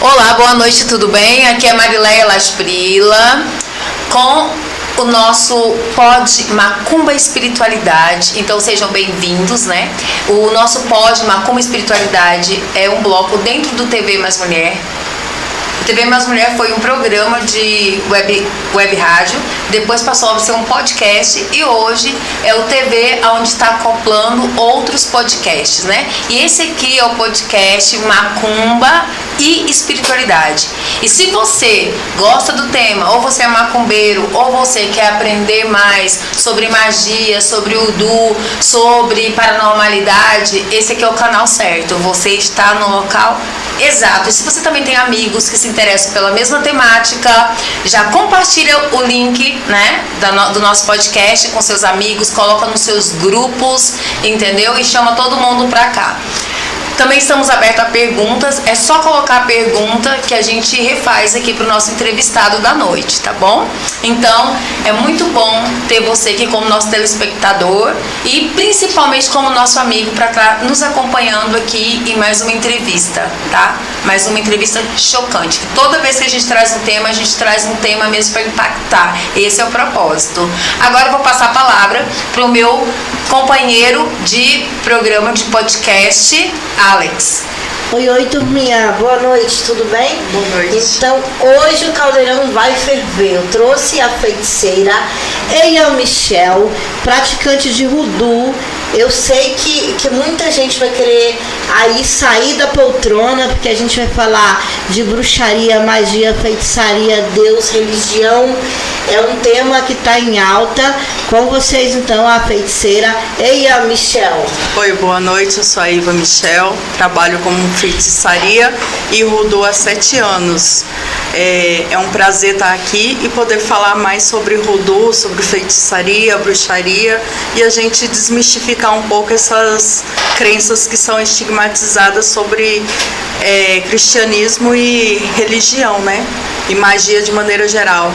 Olá, boa noite, tudo bem? Aqui é Marileia Lasprila com o nosso pod Macumba Espiritualidade. Então sejam bem-vindos, né? O nosso pod Macumba Espiritualidade é um bloco dentro do TV Mais Mulher. O TV Mais Mulher foi um programa de web rádio, depois passou a ser um podcast e hoje é o TV onde está acoplando outros podcasts, né? E esse aqui é o podcast Macumba e Espiritualidade. E se você gosta do tema, ou você é macumbeiro, ou você quer aprender mais sobre magia, sobre voodoo, sobre paranormalidade, esse aqui é o canal certo. Você está no local exato. E se você também tem amigos que se interessam pela mesma temática, já compartilha o link, né, do nosso podcast com seus amigos, coloca nos seus grupos, entendeu? E chama todo mundo pra cá. Também estamos abertos a perguntas, é só colocar a pergunta que a gente refaz aqui para o nosso entrevistado da noite, tá bom? Então, é muito bom ter você aqui como nosso telespectador e principalmente como nosso amigo para estar nos acompanhando aqui em mais uma entrevista, tá? Mais uma entrevista chocante. Toda vez que a gente traz um tema, a gente traz um tema mesmo para impactar. Esse é o propósito. Agora eu vou passar a palavra para o meu companheiro de programa de podcast, Alex. Oi, turminha. Boa noite, tudo bem? Boa noite. Então, hoje o caldeirão vai ferver. Eu trouxe a feiticeira Eia Michel, praticante de voodoo. Eu sei que muita gente vai querer aí sair da poltrona, porque a gente vai falar de bruxaria, magia, feitiçaria, Deus, religião. É um tema que está em alta. Com vocês, então, a feiticeira Eia Michel. Oi, boa noite. Eu sou a Iva Michel, trabalho como feitiçaria e voodoo há 7 anos. É um prazer estar aqui e poder falar mais sobre voodoo, sobre feitiçaria, bruxaria e a gente desmistificar um pouco essas crenças que são estigmatizadas sobre cristianismo e religião, né? E magia de maneira geral.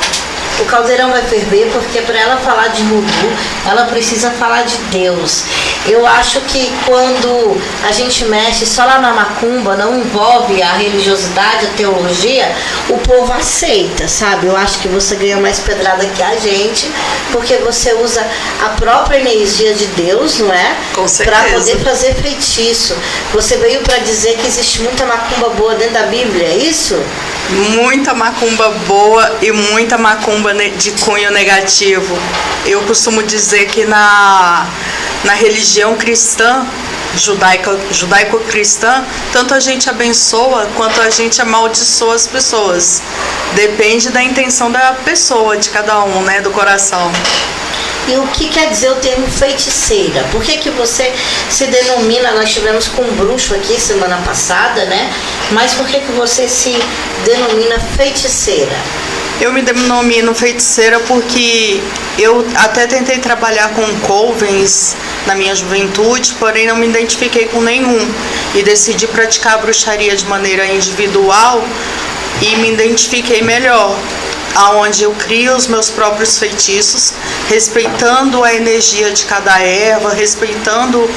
O caldeirão vai ferver porque para ela falar de voodoo, ela precisa falar de Deus. Eu acho que quando a gente mexe só lá na macumba, não envolve a religiosidade, a teologia, o povo aceita, sabe? Eu acho que você ganha mais pedrada que a gente, porque você usa a própria energia de Deus, não é? Com certeza. Para poder fazer feitiço. Você veio para dizer que existe muita macumba boa dentro da Bíblia, é isso? Muita macumba boa e muita macumba de cunho negativo. Eu costumo dizer que na religião cristã, judaico-cristã, tanto a gente abençoa quanto a gente amaldiçoa as pessoas. Depende da intenção da pessoa, de cada um, né, do coração. E o que quer dizer o termo feiticeira? Por que você se denomina, nós tivemos com um bruxo aqui semana passada, né? Mas por que você se denomina feiticeira? Eu me denomino feiticeira porque eu até tentei trabalhar com covens na minha juventude, porém não me identifiquei com nenhum. E decidi praticar a bruxaria de maneira individual e me identifiquei melhor, aonde eu crio os meus próprios feitiços, respeitando a energia de cada erva, respeitando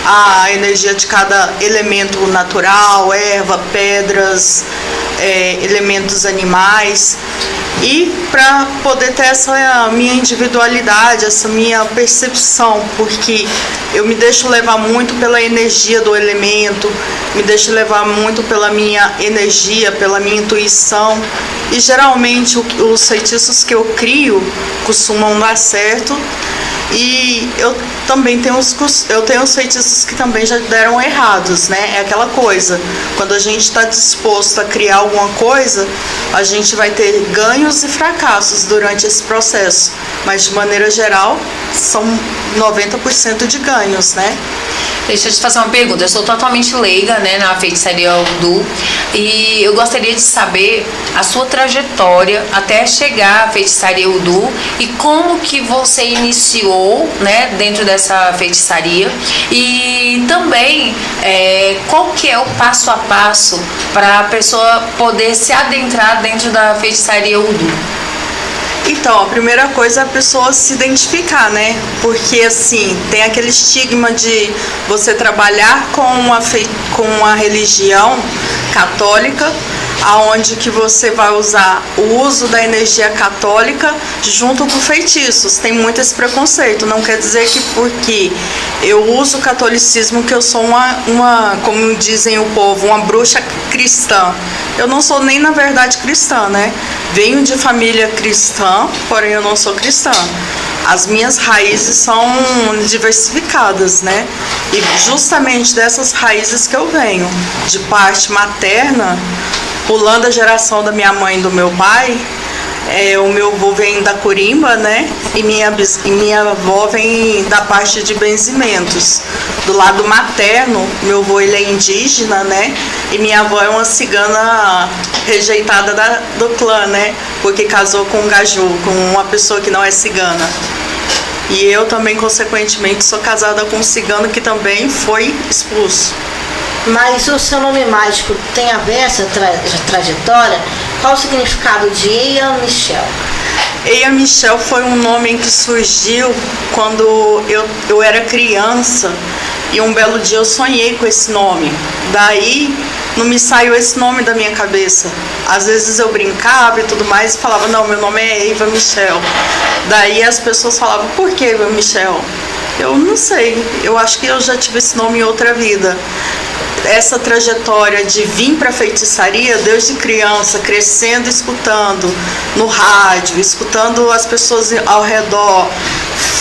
a energia de cada elemento natural, erva, pedras, elementos animais, e para poder ter essa minha individualidade, essa minha percepção, porque eu me deixo levar muito pela energia do elemento, me deixo levar muito pela minha energia, pela minha intuição, e geralmente os feitiços que eu crio costumam dar certo. E eu também tenho os feitiços que também já deram errados, né? É aquela coisa, quando a gente está disposto a criar alguma coisa, a gente vai ter ganhos e fracassos durante esse processo, mas de maneira geral são 90% de ganhos, né? Deixa eu te fazer uma pergunta. Eu sou totalmente leiga, né, na feitiçaria voodoo e eu gostaria de saber a sua trajetória até chegar à feitiçaria voodoo e como que você iniciou, né, dentro dessa feitiçaria e também qual que é o passo a passo para a pessoa poder se adentrar dentro da feitiçaria voodoo. Então, a primeira coisa é a pessoa se identificar, né? Porque, assim, tem aquele estigma de você trabalhar com uma religião católica, aonde que você vai usar o uso da energia católica junto com feitiços. Tem muito esse preconceito. Não quer dizer que porque eu uso o catolicismo que eu sou uma, como dizem o povo, uma bruxa cristã. Eu não sou nem na verdade cristã, né? Venho de família cristã, porém eu não sou cristã. As minhas raízes são diversificadas, né? E justamente dessas raízes que eu venho, de parte materna, pulando a geração da minha mãe e do meu pai, o meu avô vem da Corimba, né? E minha avó vem da parte de Benzimentos. Do lado materno, meu avô ele é indígena, né? E minha avó é uma cigana rejeitada do clã, né? Porque casou com um gaju, com uma pessoa que não é cigana. E eu também, consequentemente, sou casada com um cigano que também foi expulso. Mas o seu nome mágico tem a ver essa trajetória? Qual o significado de Eia Michel? Eia Michel foi um nome que surgiu quando eu era criança e um belo dia eu sonhei com esse nome. Daí não me saiu esse nome da minha cabeça. Às vezes eu brincava e tudo mais e falava, não, meu nome é Eiva Michel. Daí as pessoas falavam, por que Eiva Michel? Eu não sei, eu acho que eu já tive esse nome em outra vida. Essa trajetória de vir para a feitiçaria desde criança, crescendo, escutando no rádio, escutando as pessoas ao redor,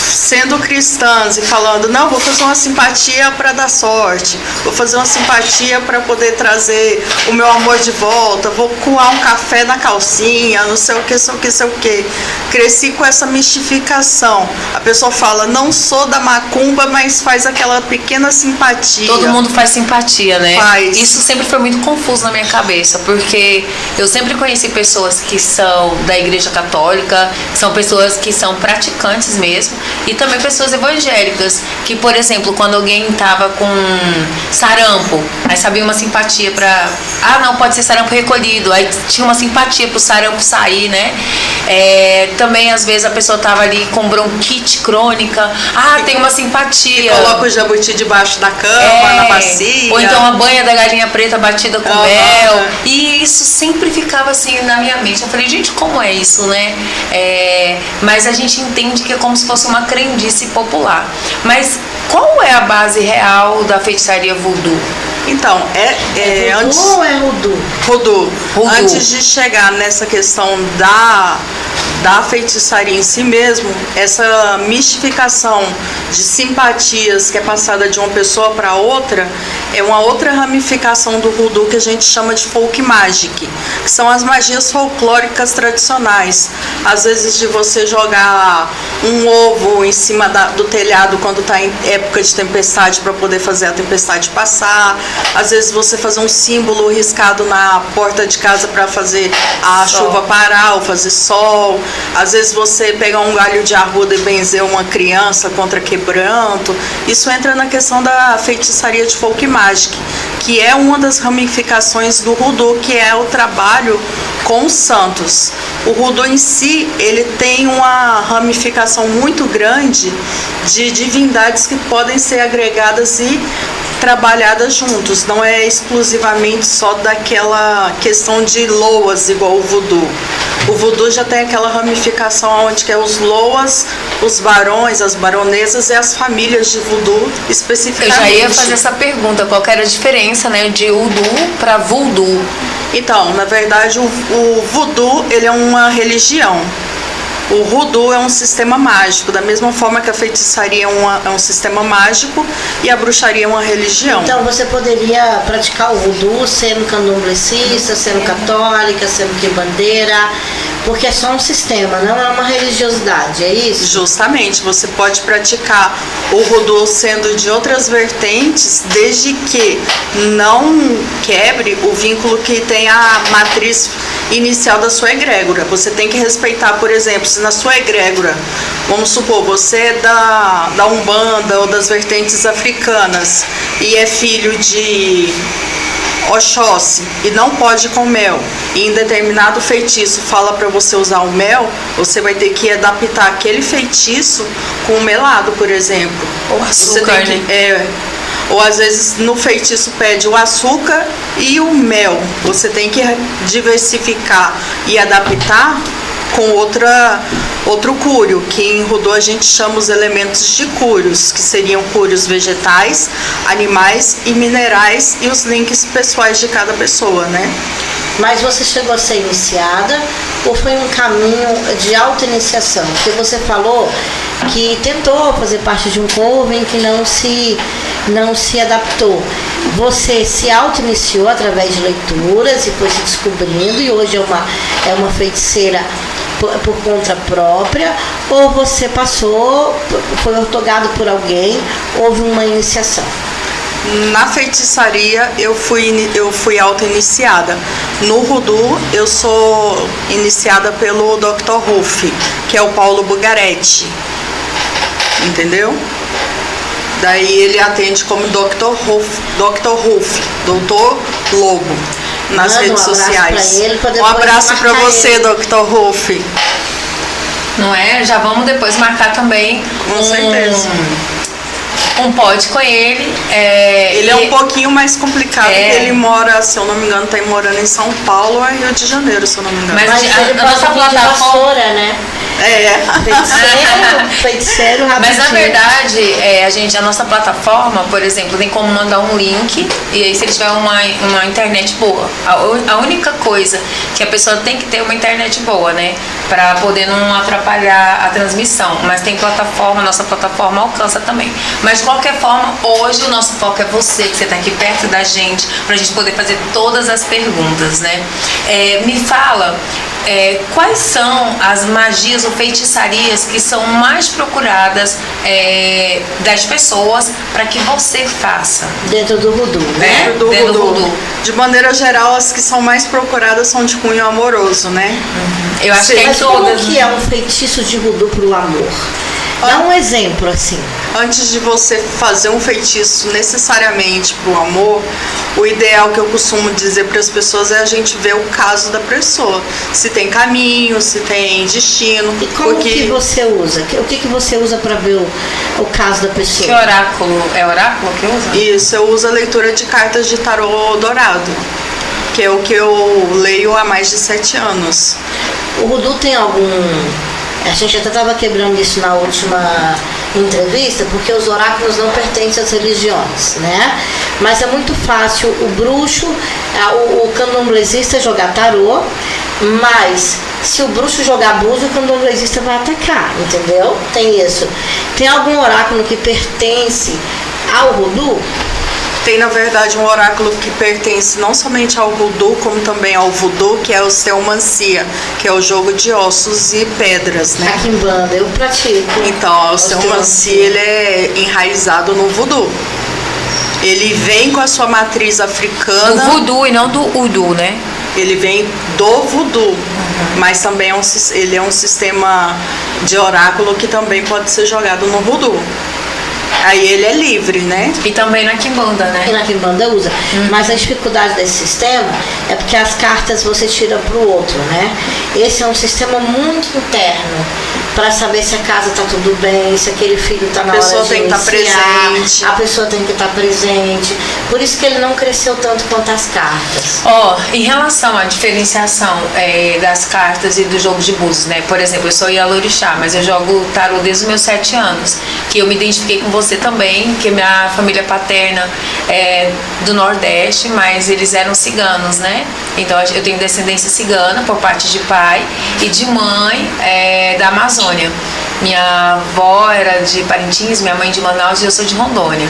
sendo cristãs e falando, não, vou fazer uma simpatia para dar sorte, vou fazer uma simpatia para poder trazer o meu amor de volta, vou coar um café na calcinha, não sei o que, sei o que, sei o que. Cresci com essa mistificação. A pessoa fala, não sou da macumba, mas faz aquela pequena simpatia. Todo mundo faz simpatia, né? Faz. Isso sempre foi muito confuso na minha cabeça, porque eu sempre conheci pessoas que são da Igreja Católica, são pessoas que são praticantes mesmo, e também pessoas evangélicas, que, por exemplo, quando alguém tava com sarampo, aí sabia uma simpatia pra... Ah, não, pode ser sarampo recolhido. Aí tinha uma simpatia pro sarampo sair, né? Também, às vezes, a pessoa tava ali com bronquite crônica. Ah, tem uma simpatia. Coloca o jabuti debaixo da cama, na bacia. Ou então a banha da galinha preta batida com mel. E isso sempre ficava assim na minha mente. Eu falei, gente, como é isso, né? Mas a gente entende que é como se fosse uma crendice popular. Mas qual é a base real da feitiçaria voodoo? Então, Voodoo ou é Voodoo? Voodoo. Antes de chegar nessa questão da feitiçaria em si mesmo, essa mistificação de simpatias que é passada de uma pessoa para outra é uma outra ramificação do voodoo que a gente chama de folk magic, que são as magias folclóricas tradicionais. Às vezes de você jogar um ovo em cima do telhado quando está em época de tempestade para poder fazer a tempestade passar. Às vezes você fazer um símbolo riscado na porta de casa para fazer a chuva parar ou fazer sol. Às vezes você pegar um galho de arruda e benzer uma criança contra quebranto. Isso entra na questão da feitiçaria de folk magic, que é uma das ramificações do voodoo, que é o trabalho com os santos. O voodoo em si, ele tem uma ramificação muito grande de divindades que podem ser agregadas e trabalhadas juntos, não é exclusivamente só daquela questão de loas igual o voodoo. O voodoo já tem aquela ramificação onde que é os loas, os barões, as baronesas e as famílias de voodoo especificamente. Eu já ia fazer essa pergunta, qual que era a diferença, né, de voodoo para voodoo? Então, na verdade, o voodoo, ele é uma religião. O voodoo é um sistema mágico, da mesma forma que a feitiçaria é um sistema mágico e a bruxaria é uma religião. Então você poderia praticar o voodoo sendo candomblessista, sendo católica, sendo quibandeira, porque é só um sistema, não é uma religiosidade, é isso? Justamente, você pode praticar o voodoo sendo de outras vertentes, desde que não quebre o vínculo que tem a matriz inicial da sua egrégora. Você tem que respeitar, por exemplo, se na sua egrégora, vamos supor, você é da Umbanda ou das vertentes africanas e é filho de Oxóssi e não pode ir com mel, e em determinado feitiço fala para você usar o mel, você vai ter que adaptar aquele feitiço com o melado, por exemplo. Ou açúcar, ou às vezes no feitiço pede o açúcar E o mel, você tem que diversificar e adaptar com outro cúrio, que em Rudô a gente chama os elementos de cúrios, que seriam cúrios vegetais, animais e minerais, e os links pessoais de cada pessoa, né? Mas você chegou a ser iniciada ou foi um caminho de auto-iniciação? Porque você falou que tentou fazer parte de um coven que não se adaptou. Você se auto-iniciou através de leituras e foi se descobrindo e hoje é uma feiticeira por conta própria, ou você foi ortogado por alguém, houve uma iniciação? Na feitiçaria eu fui auto-iniciada. No Voodoo eu sou iniciada pelo Dr. Ruff, que é o Paulo Bugaretti. Entendeu? Daí ele atende como Dr. Ruff, Dr. Lobo, nas redes sociais. Um abraço para você, Dr. Ruff. Não é? Já vamos depois marcar também. Com certeza. Um pod com ele. Ele é um pouquinho mais complicado, porque ele mora, se eu não me engano, tá morando em São Paulo ou Rio de Janeiro, se eu não me engano. Mas ele a nossa plataforma, né? Feiticeiro rapidinho. Mas na verdade, a nossa plataforma, por exemplo, tem como mandar um link, e aí se ele tiver uma internet boa. A única coisa que a pessoa tem que ter é uma internet boa, né? Pra poder não atrapalhar a transmissão. Mas tem plataforma, nossa plataforma alcança também. Mas de qualquer forma, hoje o nosso foco é você, que você tá aqui perto da gente, pra gente poder fazer todas as perguntas, né? Me fala, quais são as magias ou feitiçarias que são mais procuradas das pessoas para que você faça? Dentro do Voodoo, né? Dentro do Voodoo. De maneira geral, as que são mais procuradas são de cunho amoroso, né? Eu acho que mas como que é um feitiço de Voodoo pro amor? Dá um exemplo, assim. Antes de você fazer um feitiço necessariamente pro amor, o ideal que eu costumo dizer para as pessoas é a gente ver o caso da pessoa. Se tem caminho, se tem destino. E como que você usa? O que você usa para ver o caso da pessoa? Que oráculo? É oráculo que usa? Isso, eu uso a leitura de cartas de tarô dourado, que é o que eu leio há mais de 7 anos. O Voodoo tem algum... A gente até estava quebrando isso na última entrevista, porque os oráculos não pertencem às religiões, né? Mas é muito fácil o bruxo, o candomblessista jogar tarô, mas se o bruxo jogar búzio, o candomblessista vai atacar, entendeu? Tem isso. Tem algum oráculo que pertence ao Voodoo? Tem, na verdade, um oráculo que pertence não somente ao Voodoo, como também ao Voodoo, que é o Seomancia, que é o jogo de ossos e pedras, né? A Quimbanda, eu pratico. Então, o Seomancia, ele é enraizado no Voodoo. Ele vem com a sua matriz africana. Do Voodoo e não do Udu, né? Ele vem do Voodoo, mas também ele é um sistema de oráculo que também pode ser jogado no Voodoo. Aí ele é livre, né? E também na Quimbanda, né? E na Quimbanda usa. Mas a dificuldade desse sistema é porque as cartas você tira pro outro, né? Esse é um sistema muito interno para saber se a casa tá tudo bem, se aquele filho tá na hora de A pessoa tem que estar presente. A pessoa tem que estar presente. Por isso que ele não cresceu tanto quanto as cartas. Em relação à diferenciação das cartas e do jogo de búzios, né? Por exemplo, eu sou Yalorixá, mas eu jogo tarô desde os meus 7 anos. Que eu me identifiquei com você também, que minha família paterna é do Nordeste, mas eles eram ciganos, né? Então eu tenho descendência cigana por parte de pai e de mãe da Amazônia. Minha avó era de Parintins, minha mãe de Manaus e eu sou de Rondônia.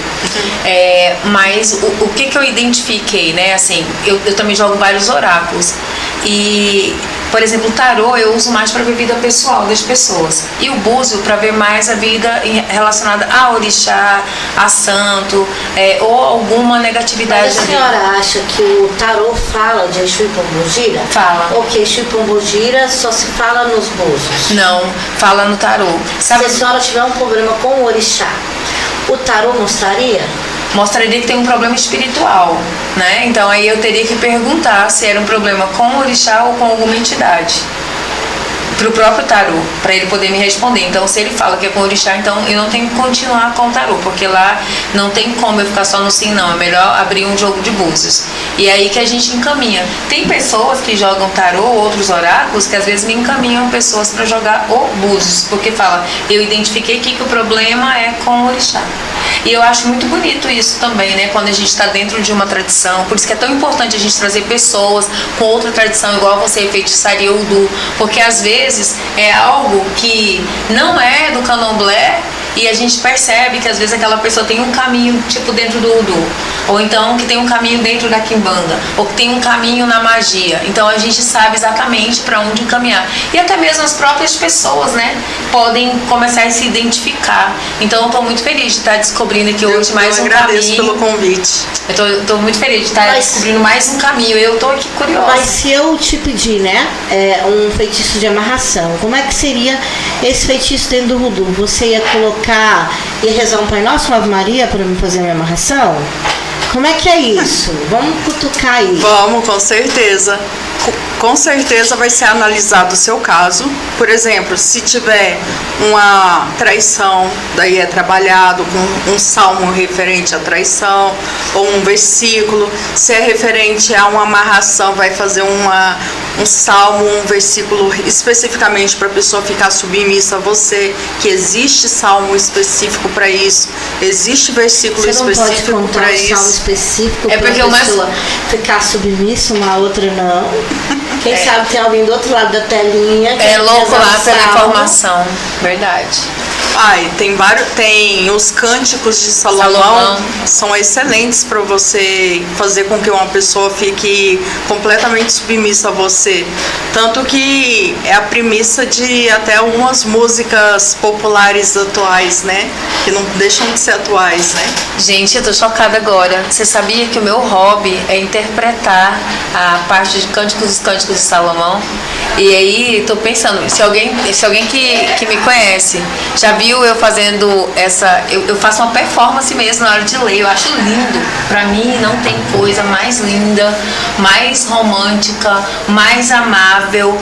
Mas o que eu identifiquei, né? Assim, eu também jogo vários oráculos. E, por exemplo, o tarô eu uso mais para ver a vida pessoal das pessoas. E o búzio para ver mais a vida relacionada a orixá, a santo, ou alguma negatividade. Mas a senhora acha que o tarô fala de Exu e Pombogira? Fala. Ou que Exu e Pombogira só se fala nos búzios? Não, fala no tarô. Sabe? Se a senhora tiver um problema com o orixá, o tarô mostraria? Mostraria que tem um problema espiritual, né? Então aí eu teria que perguntar se era um problema com o orixá ou com alguma entidade. pro próprio tarô, para ele poder me responder. Então, se ele fala que é com orixá, então eu não tenho que continuar com o tarô, porque lá não tem como eu ficar só no sim, não. É melhor abrir um jogo de búzios. E é aí que a gente encaminha. Tem pessoas que jogam tarô, outros oráculos, que às vezes me encaminham pessoas para jogar o búzios, porque fala, eu identifiquei que o problema é com o orixá. E eu acho muito bonito isso também, né? Quando a gente está dentro de uma tradição. Por isso que é tão importante a gente trazer pessoas com outra tradição, igual você, feitiçaria Udu. Porque às vezes é algo que não é do candomblé e a gente percebe que às vezes aquela pessoa tem um caminho, tipo, dentro do Udu. Ou então que tem um caminho dentro da quimbanda. Ou que tem um caminho na magia. Então a gente sabe exatamente para onde encaminhar. E até mesmo as próprias pessoas, né? Podem começar a se identificar. Então eu estou muito feliz de estar descobrindo aqui hoje mais um caminho. Eu agradeço pelo convite. Eu tô muito feliz de estar descobrindo mais um caminho. Eu tô aqui curiosa. Mas se eu te pedir, né, um feitiço de amarração, como é que seria esse feitiço dentro do voodoo? Você ia colocar, ia rezar um Pai Nosso, uma Ave Maria para me fazer a minha amarração? Como é que é isso? Vamos cutucar aí. Vamos, com certeza. Com certeza vai ser analisado o seu caso. Por exemplo, se tiver uma traição, daí é trabalhado com um salmo referente à traição, ou um versículo. Se é referente a uma amarração, vai fazer um salmo, um versículo especificamente para a pessoa ficar submissa a você, que existe salmo específico para isso, existe versículo específico para isso. Salmo específico é porque a pessoa ficar submissa, uma outra não. Quem sabe tem alguém do outro lado da telinha que é louco lá pela informação. Verdade. Tem os cânticos de Salomão. São excelentes para você fazer com que uma pessoa fique completamente submissa a você. Tanto que é a premissa de até algumas músicas populares atuais, né? Que não deixam de ser atuais, né? Gente, eu tô chocada agora. Você sabia que o meu hobby é interpretar a parte de cânticos de Salomão? E aí, tô pensando, se alguém que me conhece já viu eu fazendo essa... Eu faço uma performance mesmo na hora de ler, eu acho lindo. Pra mim, não tem coisa mais linda, mais romântica, mais amável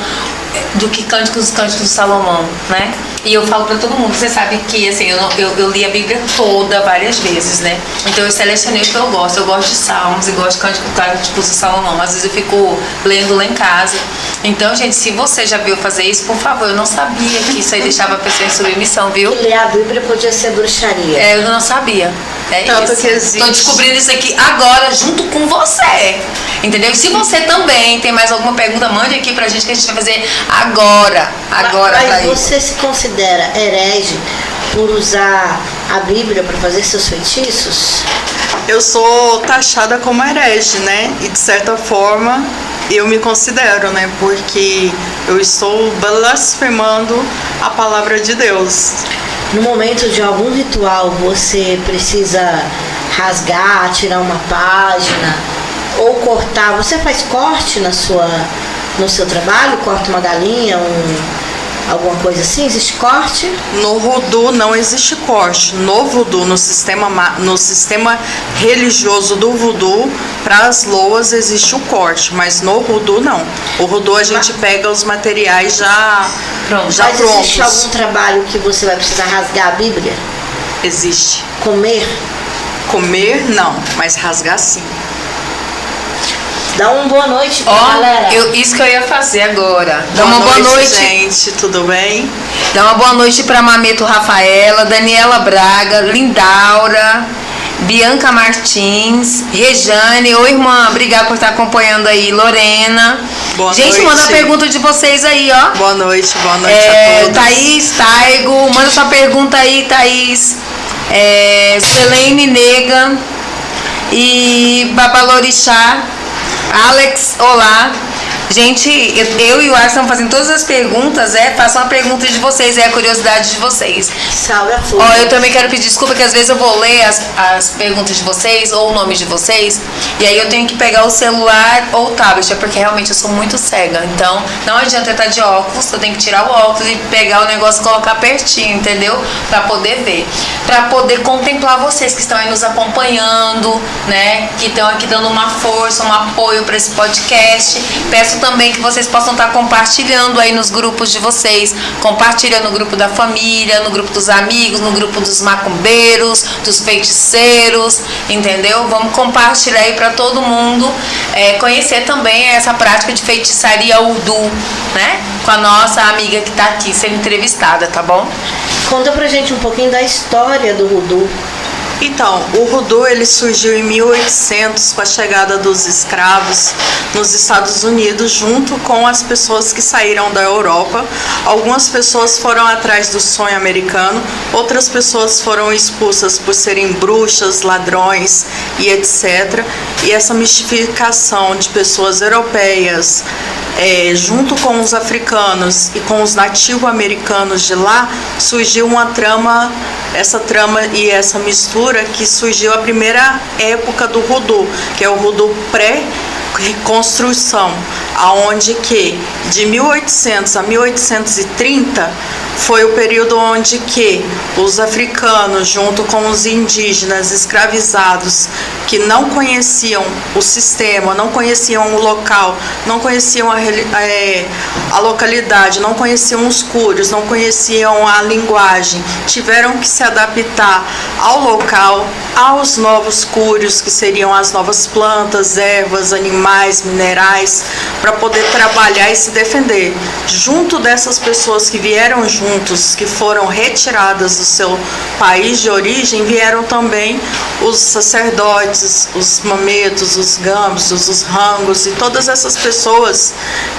do que cânticos de Salomão, né? E eu falo pra todo mundo, você sabe que assim, eu li a Bíblia toda várias vezes, né? Então eu selecionei o que eu gosto de salmos e gosto de cânticos de Salomão. Às vezes eu fico lendo lá em casa. Então, gente, se você já viu fazer isso, por favor, eu não sabia que isso aí deixava a pessoa em submissão, viu? Ler a Bíblia podia ser bruxaria. Eu não sabia. Tanto isso. Que existe. Tô descobrindo isso aqui agora junto com você. Entendeu? E se você também tem mais alguma pergunta, mande aqui pra gente que a gente vai fazer agora. Mas você se considera herege por usar a Bíblia para fazer seus feitiços? Eu sou taxada como herege, né? E de certa forma eu me considero, né? Porque eu estou blasfemando a palavra de Deus. No momento de algum ritual, você precisa rasgar, tirar uma página ou cortar. Você faz corte no seu trabalho? Corta uma galinha, alguma coisa assim? Existe corte? No voodoo não existe corte. No voodoo, no sistema religioso do voodoo, para as loas existe o corte, mas no voodoo não. O voodoo a gente pega os materiais já prontos. Existe algum trabalho que você vai precisar rasgar a Bíblia? Existe. Comer? Comer não, mas rasgar sim. Dá uma boa noite pra galera. Isso que eu ia fazer agora. Dá uma boa noite, gente. Tudo bem? Dá uma boa noite pra Mameto Rafaela, Daniela Braga, Lindaura, Bianca Martins, Rejane. Oi, irmã. Obrigada por estar acompanhando aí. Lorena. Boa gente, noite. Manda a pergunta de vocês aí, ó. Boa noite a todos. Thaís, Taigo. Manda sua pergunta aí, Thaís. Selene Nega e Babalorixá. Alex, olá. Gente, eu e o Ars estamos fazendo todas as perguntas, façam uma pergunta de vocês, a curiosidade de vocês. Salve a flor. Eu também quero pedir desculpa que às vezes eu vou ler as perguntas de vocês ou o nome de vocês e aí eu tenho que pegar o celular ou o tablet, porque realmente eu sou muito cega. Então, não adianta eu estar de óculos, eu tenho que tirar o óculos e pegar o negócio e colocar pertinho, entendeu? Pra poder ver. Pra poder contemplar vocês que estão aí nos acompanhando, né? Que estão aqui dando uma força, um apoio pra esse podcast. Peço peço também que vocês possam estar compartilhando aí nos grupos de vocês. Compartilha no grupo da família, no grupo dos amigos, no grupo dos macumbeiros, dos feiticeiros, entendeu? Vamos compartilhar aí para todo mundo conhecer também essa prática de feitiçaria Udu, né? Com a nossa amiga que está aqui sendo entrevistada, tá bom? Conta pra gente um pouquinho da história do Voodoo. Então, o Voodoo ele surgiu em 1800 com a chegada dos escravos nos Estados Unidos, junto com as pessoas que saíram da Europa. Algumas pessoas foram atrás do sonho americano, outras pessoas foram expulsas por serem bruxas, ladrões e etc. E essa mistificação de pessoas europeias junto com os africanos e com os nativo-americanos de lá, surgiu uma trama, essa trama e essa mistura que surgiu a primeira época do Voodoo, que é o Voodoo pré-reconstrução, aonde que de 1800 a 1830 foi o período onde que os africanos, junto com os indígenas escravizados, que não conheciam o sistema, não conheciam o local, não conheciam a localidade, não conheciam os cúrios, não conheciam a linguagem, tiveram que se adaptar ao local, aos novos cúrios, que seriam as novas plantas, ervas, animais, minerais, para poder trabalhar e se defender. Junto dessas pessoas que vieram juntos, que foram retiradas do seu país de origem, vieram também os sacerdotes, os mametos, os gambsos, os rangos e todas essas pessoas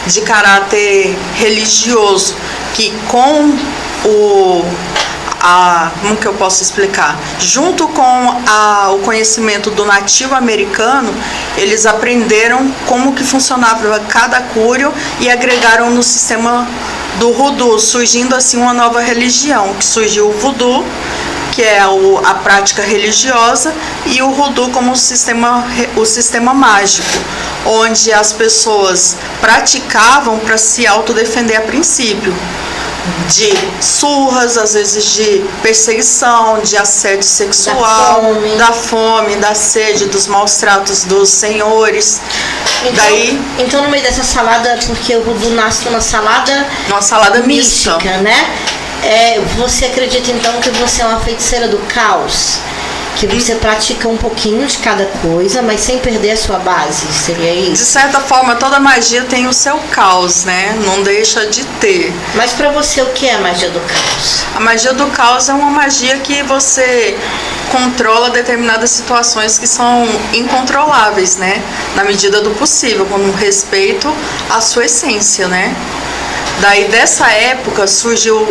de caráter religioso que com como que eu posso explicar? Junto com o conhecimento do nativo americano, eles aprenderam como que funcionava cada cúrio e agregaram no sistema do Voodoo, surgindo assim uma nova religião, que surgiu o Voodoo, que é a prática religiosa, e o Voodoo como o sistema mágico, onde as pessoas praticavam para se autodefender a princípio de surras, às vezes de perseguição, de assédio sexual, da fome, da sede, dos maus tratos dos senhores. Então no meio dessa salada, porque o Voodoo nasce numa salada mística, né? Você acredita então que você é uma feiticeira do caos? Que você pratica um pouquinho de cada coisa, mas sem perder a sua base, seria isso? De certa forma, toda magia tem o seu caos, né? Não deixa de ter. Mas pra você, o que é a magia do caos? A magia do caos é uma magia que você controla determinadas situações que são incontroláveis, né? Na medida do possível, com respeito à sua essência, né? Daí, dessa época, surgiu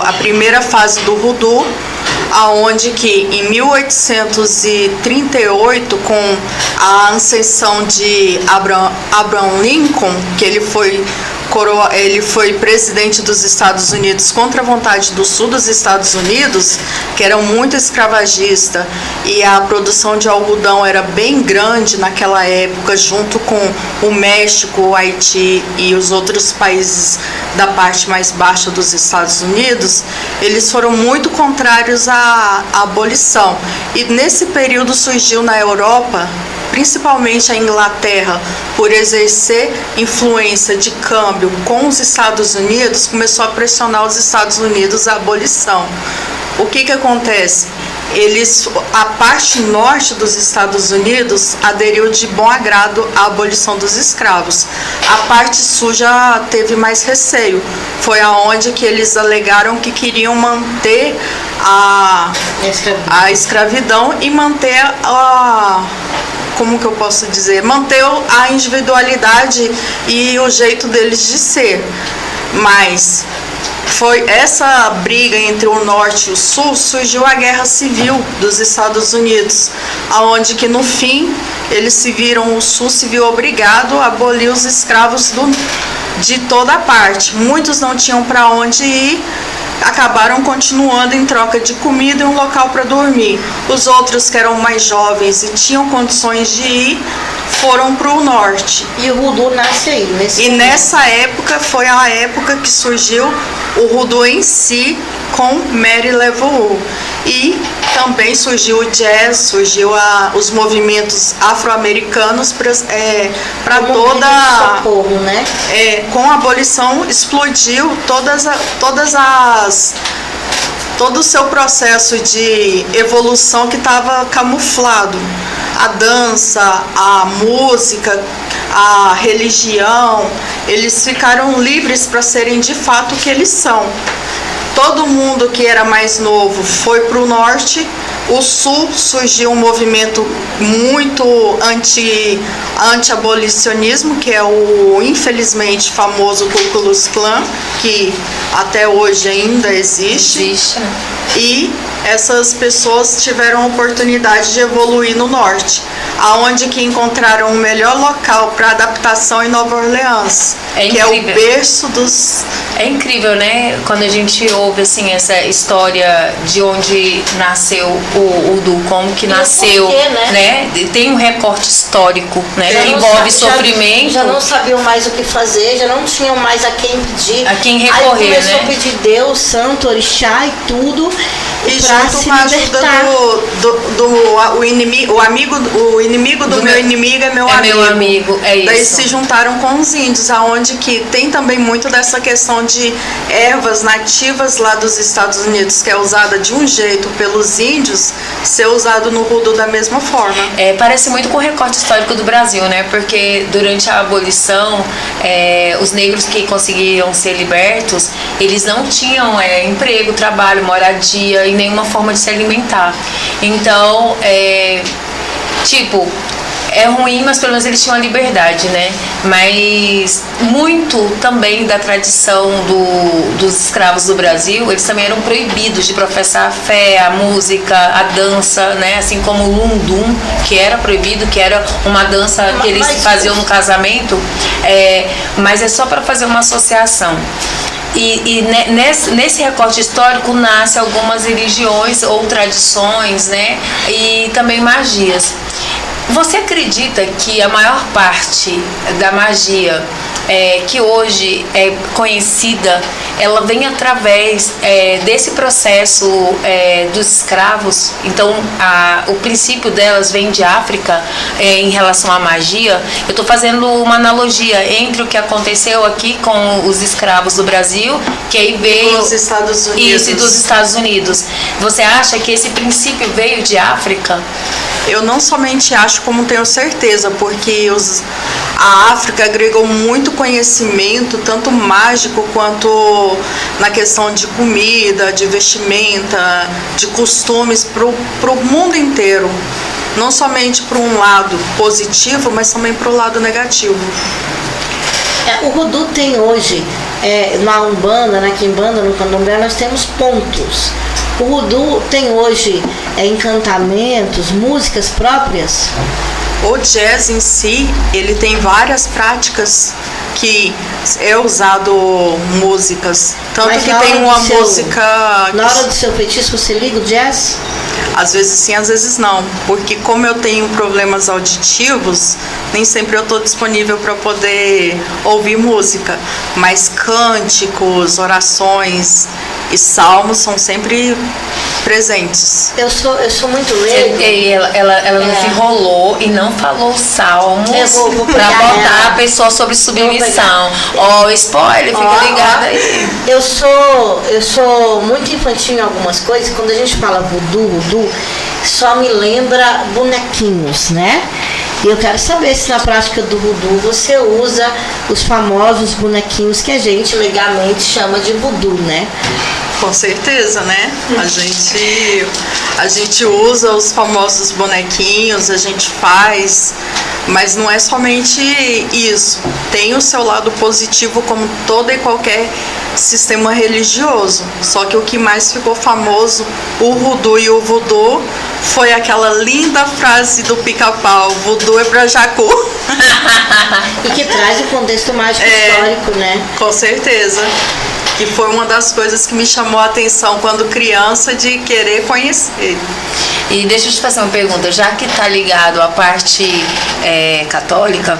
a primeira fase do Voodoo, aonde que em 1838, com a ascensão de Abraham Lincoln, que ele foi presidente dos Estados Unidos contra a vontade do sul dos Estados Unidos, que era muito escravagista, e a produção de algodão era bem grande naquela época, junto com o México, o Haiti e os outros países da parte mais baixa dos Estados Unidos. Eles foram muito contrários à abolição. E nesse período surgiu na Europa, principalmente a Inglaterra, por exercer influência de câmbio com os Estados Unidos, começou a pressionar os Estados Unidos à abolição. O que acontece? A parte norte dos Estados Unidos aderiu de bom agrado à abolição dos escravos. A parte sul já teve mais receio. Foi aonde que eles alegaram que queriam manter a escravidão e manter como que eu posso dizer? Manter a individualidade e o jeito deles de ser. Mas foi essa briga entre o norte e o sul, surgiu a Guerra Civil dos Estados Unidos, aonde que no fim o sul se viu obrigado a abolir os escravos de toda parte. Muitos não tinham para onde ir, acabaram continuando em troca de comida e um local para dormir. Os outros, que eram mais jovens e tinham condições de ir, foram para o norte. E o voodoo nasce aí, nesse E momento. nessa época foi a época que surgiu o voodoo em si com Mary Laveau. E também surgiu o jazz, surgiu os movimentos afro-americanos para Como toda grito de socorro, né? com a abolição explodiu todo o seu processo de evolução que estava camuflado. A dança, a música, a religião, eles ficaram livres para serem de fato o que eles são. Todo mundo que era mais novo foi para o norte. O sul surgiu um movimento muito anti-abolicionismo, que é o infelizmente famoso Ku Klux Klan, que até hoje ainda existe. Existe, né? E essas pessoas tiveram a oportunidade de evoluir no norte, aonde que encontraram o melhor local para adaptação em Nova Orleans, que é o incrível. berço dos... É incrível, né? Quando a gente ouve assim essa história de onde nasceu o voodoo, como que E o nasceu, porquê, né? Tem um recorte histórico, né? Já Que não envolve sa- sofrimento. Já não sabiam mais o que fazer, já não tinham mais a quem pedir. A quem recorrer, Aí começou né? a pedir Deus, Santo, Orixá e tudo. E pra junto se com a ajuda libertar. o inimigo do meu inimigo é meu é amigo. meu amigo, é isso. Daí se juntaram com os índios, aonde que tem também muito dessa questão de ervas nativas lá dos Estados Unidos, que é usada de um jeito pelos índios, ser usado no voodoo da mesma forma. Parece muito com o recorte histórico do Brasil, né? Porque durante a abolição, os negros que conseguiam ser libertos, eles não tinham emprego, trabalho, moradia e nenhuma forma de se alimentar. Então, é ruim, mas pelo menos eles tinham a liberdade, né? Mas muito também da tradição dos escravos do Brasil, eles também eram proibidos de professar a fé, a música, a dança, né? Assim como o lundum, que era proibido, que era uma dança que eles faziam no casamento, mas é só para fazer uma associação. Nesse recorte histórico nasce algumas religiões ou tradições, né? E também magias. Você acredita que a maior parte da magia que hoje é conhecida, ela vem através desse processo dos escravos? Então, o princípio delas vem de África em relação à magia. Eu estou fazendo uma analogia entre o que aconteceu aqui com os escravos do Brasil, que aí veio... Dos Estados Unidos. Isso, e dos Estados Unidos. Você acha que esse princípio veio de África? Eu não somente acho, como tenho certeza, porque a África agregou muito conhecimento, tanto mágico quanto na questão de comida, de vestimenta, de costumes para o mundo inteiro. Não somente para um lado positivo, mas também para o lado negativo. O voodoo tem hoje, na Umbanda, na Quimbanda, no Candomblé, nós temos pontos. O voodoo tem hoje encantamentos, músicas próprias? O jazz em si, ele tem várias práticas que é usado músicas. Tanto Mas que na tem hora uma do seu- música... Na hora do seu feitiço, você liga o jazz? Às vezes sim, às vezes não. Porque como eu tenho problemas auditivos, nem sempre eu estou disponível para poder ouvir música. Mas cânticos, orações e salmos são sempre presentes. Eu sou muito leigo. Ela nos enrolou e não falou salmos Eu vou pra pegar botar ela. a pessoa sob submissão. Spoiler, fica Ó, ligado aí. Eu sou muito infantil em algumas coisas. Quando a gente fala voodoo, só me lembra bonequinhos, né? E eu quero saber se na prática do voodoo você usa os famosos bonequinhos que a gente legalmente chama de voodoo, né? Com certeza, né? A gente usa os famosos bonequinhos, a gente faz, mas não é somente isso. Tem o seu lado positivo, como todo e qualquer sistema religioso. Só que o que mais ficou famoso, o voodoo e o voodoo, foi aquela linda frase do Pica-Pau: voodoo é pra Jacu. E que traz o contexto mágico histórico, né? Com certeza. que foi uma das coisas que me chamou a atenção quando criança, de querer conhecer. E deixa eu te fazer uma pergunta, já que está ligado à parte católica,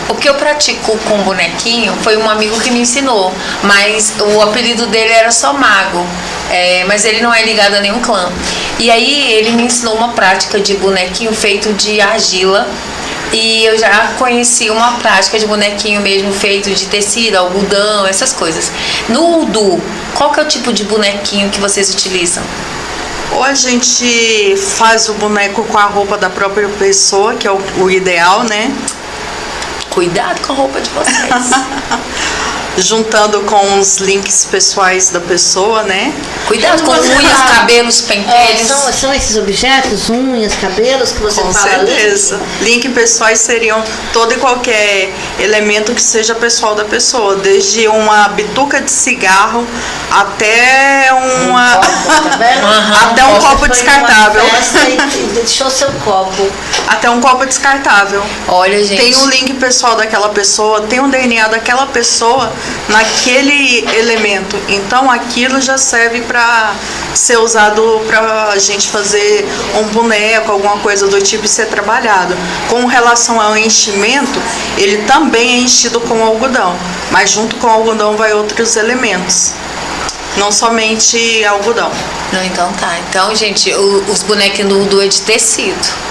o que eu pratico com bonequinho foi um amigo que me ensinou, mas o apelido dele era só Mago, mas ele não é ligado a nenhum clã. E aí ele me ensinou uma prática de bonequinho feito de argila. E eu já conheci uma prática de bonequinho mesmo feito de tecido, algodão, essas coisas. No Udu, qual que é o tipo de bonequinho que vocês utilizam? Ou a gente faz o boneco com a roupa da própria pessoa, que é o ideal, né? Cuidado com a roupa de vocês. Juntando com os links pessoais da pessoa, né? Cuidado com unhas, cabelos, pentelhos. São esses objetos, unhas, cabelos que você Com fala certeza. Link pessoais seriam todo e qualquer elemento que seja pessoal da pessoa, desde uma bituca de cigarro até uma Tá vendo? até um Você copo foi descartável. numa festa e deixou seu copo. Até um copo descartável. Olha, gente. Tem um link pessoal daquela pessoa, tem um DNA daquela pessoa naquele elemento. Então aquilo já serve para ser usado para a gente fazer um boneco, alguma coisa do tipo e ser trabalhado. Com relação ao enchimento, ele também é enchido com algodão, mas junto com o algodão vai outros elementos. Não somente algodão. Não, então tá. Então, gente, os bonequinhos do Udu é de tecido.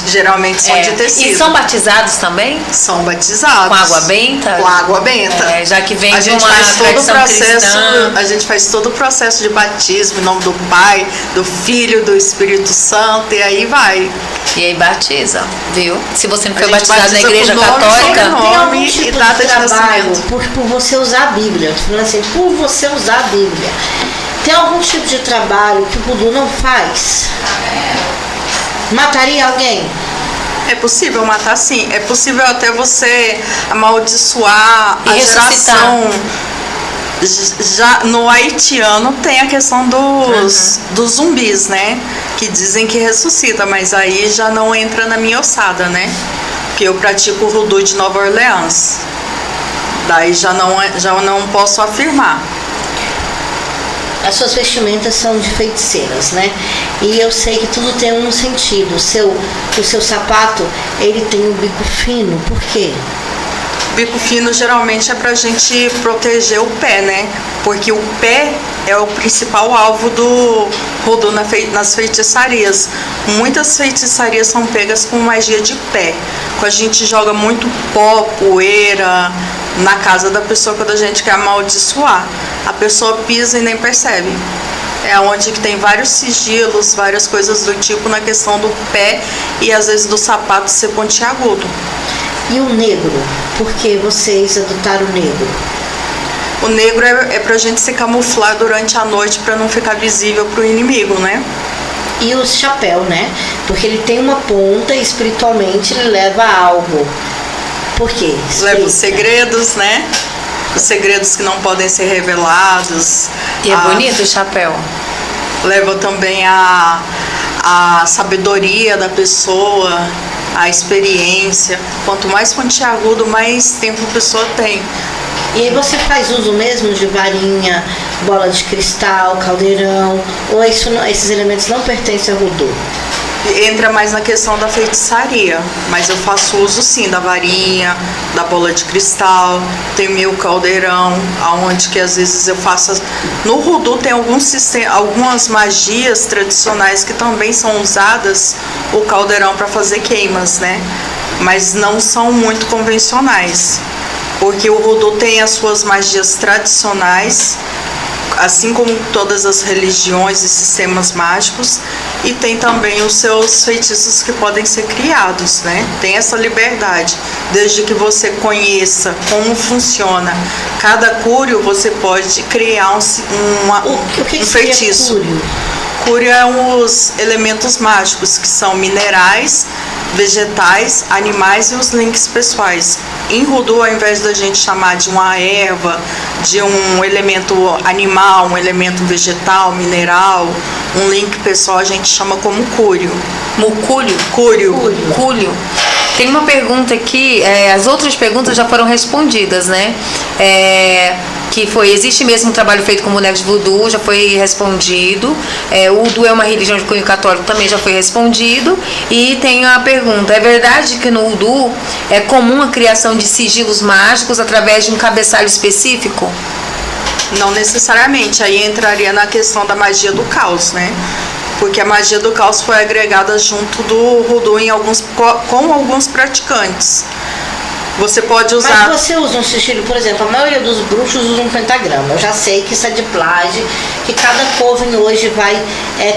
Geralmente são de tecido. E são batizados também? São batizados. Com água benta? Com água benta. Já que vem A de gente uma faz todo o tradição processo, cristã. a gente faz todo o processo de batismo em nome do Pai, do Filho, do Espírito Santo, e aí vai. E aí batiza, viu? Se você não A foi gente batizado na batiza igreja com nome, católica, sobrenome. Tem algum e tipo data de de trabalho nascimento. por você usar a Bíblia? Eu tô falando assim, por você usar a Bíblia. Tem algum tipo de trabalho que o voodoo não faz? Mataria alguém? É possível matar, sim. É possível até você amaldiçoar E a ressuscitar. geração. Já no haitiano tem a questão dos zumbis, né? Que dizem que ressuscita, mas aí já não entra na minha ossada, né? Porque eu pratico o voodoo de Nova Orleans. Daí já não posso afirmar. As suas vestimentas são de feiticeiras, né? E eu sei que tudo tem um sentido. O seu sapato, ele tem um bico fino. Por quê? Bico fino geralmente é pra gente proteger o pé, né? Porque o pé é o principal alvo do voodoo nas feitiçarias. Muitas feitiçarias são pegas com magia de pé. A gente joga muito pó, poeira na casa da pessoa quando a gente quer amaldiçoar. A pessoa pisa e nem percebe. É onde que tem vários sigilos, várias coisas do tipo na questão do pé e às vezes do sapato ser pontiagudo. E o negro? Por que vocês adotaram o negro? O negro é pra gente se camuflar durante a noite para não ficar visível pro inimigo, né? E o chapéu, né? Porque ele tem uma ponta e espiritualmente ele leva algo. Por quê? Leva os segredos, né? Os segredos que não podem ser revelados. e é bonito o chapéu. Leva também a sabedoria da pessoa, a experiência. Quanto mais pontiagudo, mais tempo a pessoa tem. E aí você faz uso mesmo de varinha, bola de cristal, caldeirão, ou esses elementos não pertencem ao voodoo? Entra mais na questão da feitiçaria, mas eu faço uso sim da varinha, da bola de cristal, tem meu caldeirão, aonde que às vezes eu faço. No voodoo tem algumas magias tradicionais que também são usadas o caldeirão para fazer queimas, né? Mas não são muito convencionais, porque o voodoo tem as suas magias tradicionais, assim como todas as religiões e sistemas mágicos, e tem também os seus feitiços que podem ser criados, né? Tem essa liberdade, desde que você conheça como funciona cada cúrio, você pode criar O que um seria feitiço. cúrio? Cúrio é os elementos mágicos, que são minerais, vegetais, animais e os links pessoais. Em voodoo, ao invés da gente chamar de uma erva, de um elemento animal, um elemento vegetal, mineral, um link pessoal, a gente chama como cúrio. Mucúlio? Cúrio. Cúlio. Tem uma pergunta aqui, as outras perguntas já foram respondidas, né? que existe mesmo um trabalho feito com bonecos de voodoo, já foi respondido. O voodoo é uma religião de cunho católico, também já foi respondido. E tem a pergunta: é verdade que no voodoo é comum a criação de sigilos mágicos através de um cabeçalho específico? Não necessariamente, aí entraria na questão da magia do caos, né? Porque a magia do caos foi agregada junto do voodoo com alguns praticantes. Você pode usar... Mas você usa um sigilo, por exemplo, a maioria dos bruxos usa um pentagrama. Eu já sei que isso é de plágio, que cada coven hoje vai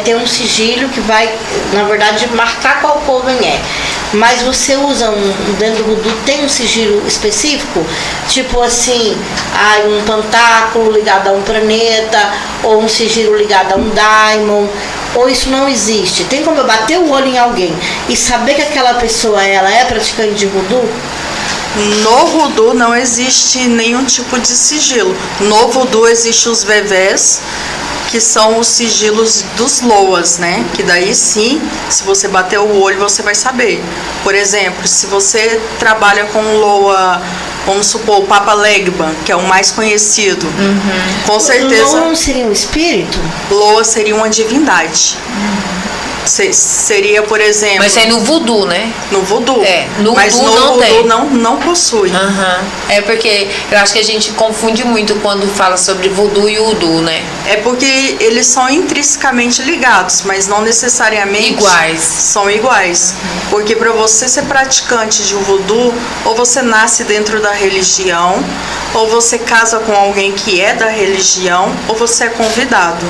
ter um sigilo que vai, na verdade, marcar qual coven é. Mas você usa dentro do voodoo, tem um sigilo específico? Tipo assim, um pentáculo ligado a um planeta, ou um sigilo ligado a um daimon, ou isso não existe? Tem como eu bater o olho em alguém e saber que aquela pessoa ela é praticante de voodoo? No voodoo não existe nenhum tipo de sigilo. No voodoo existem os vevés, que são os sigilos dos loas, né? Que daí sim, se você bater o olho, você vai saber. Por exemplo, se você trabalha com loa, vamos supor, o Papa Legba, que é o mais conhecido, com certeza... Loa não seria um espírito? Loa seria uma divindade. Seria, por exemplo... Mas é no voodoo, né? No voodoo. Mas no voodoo não possui. É porque eu acho que a gente confunde muito quando fala sobre voodoo e voodoo, né? É porque eles são intrinsecamente ligados, mas não necessariamente iguais. São iguais. Porque para você ser praticante de voodoo, ou você nasce dentro da religião, ou você casa com alguém que é da religião, ou você é convidado.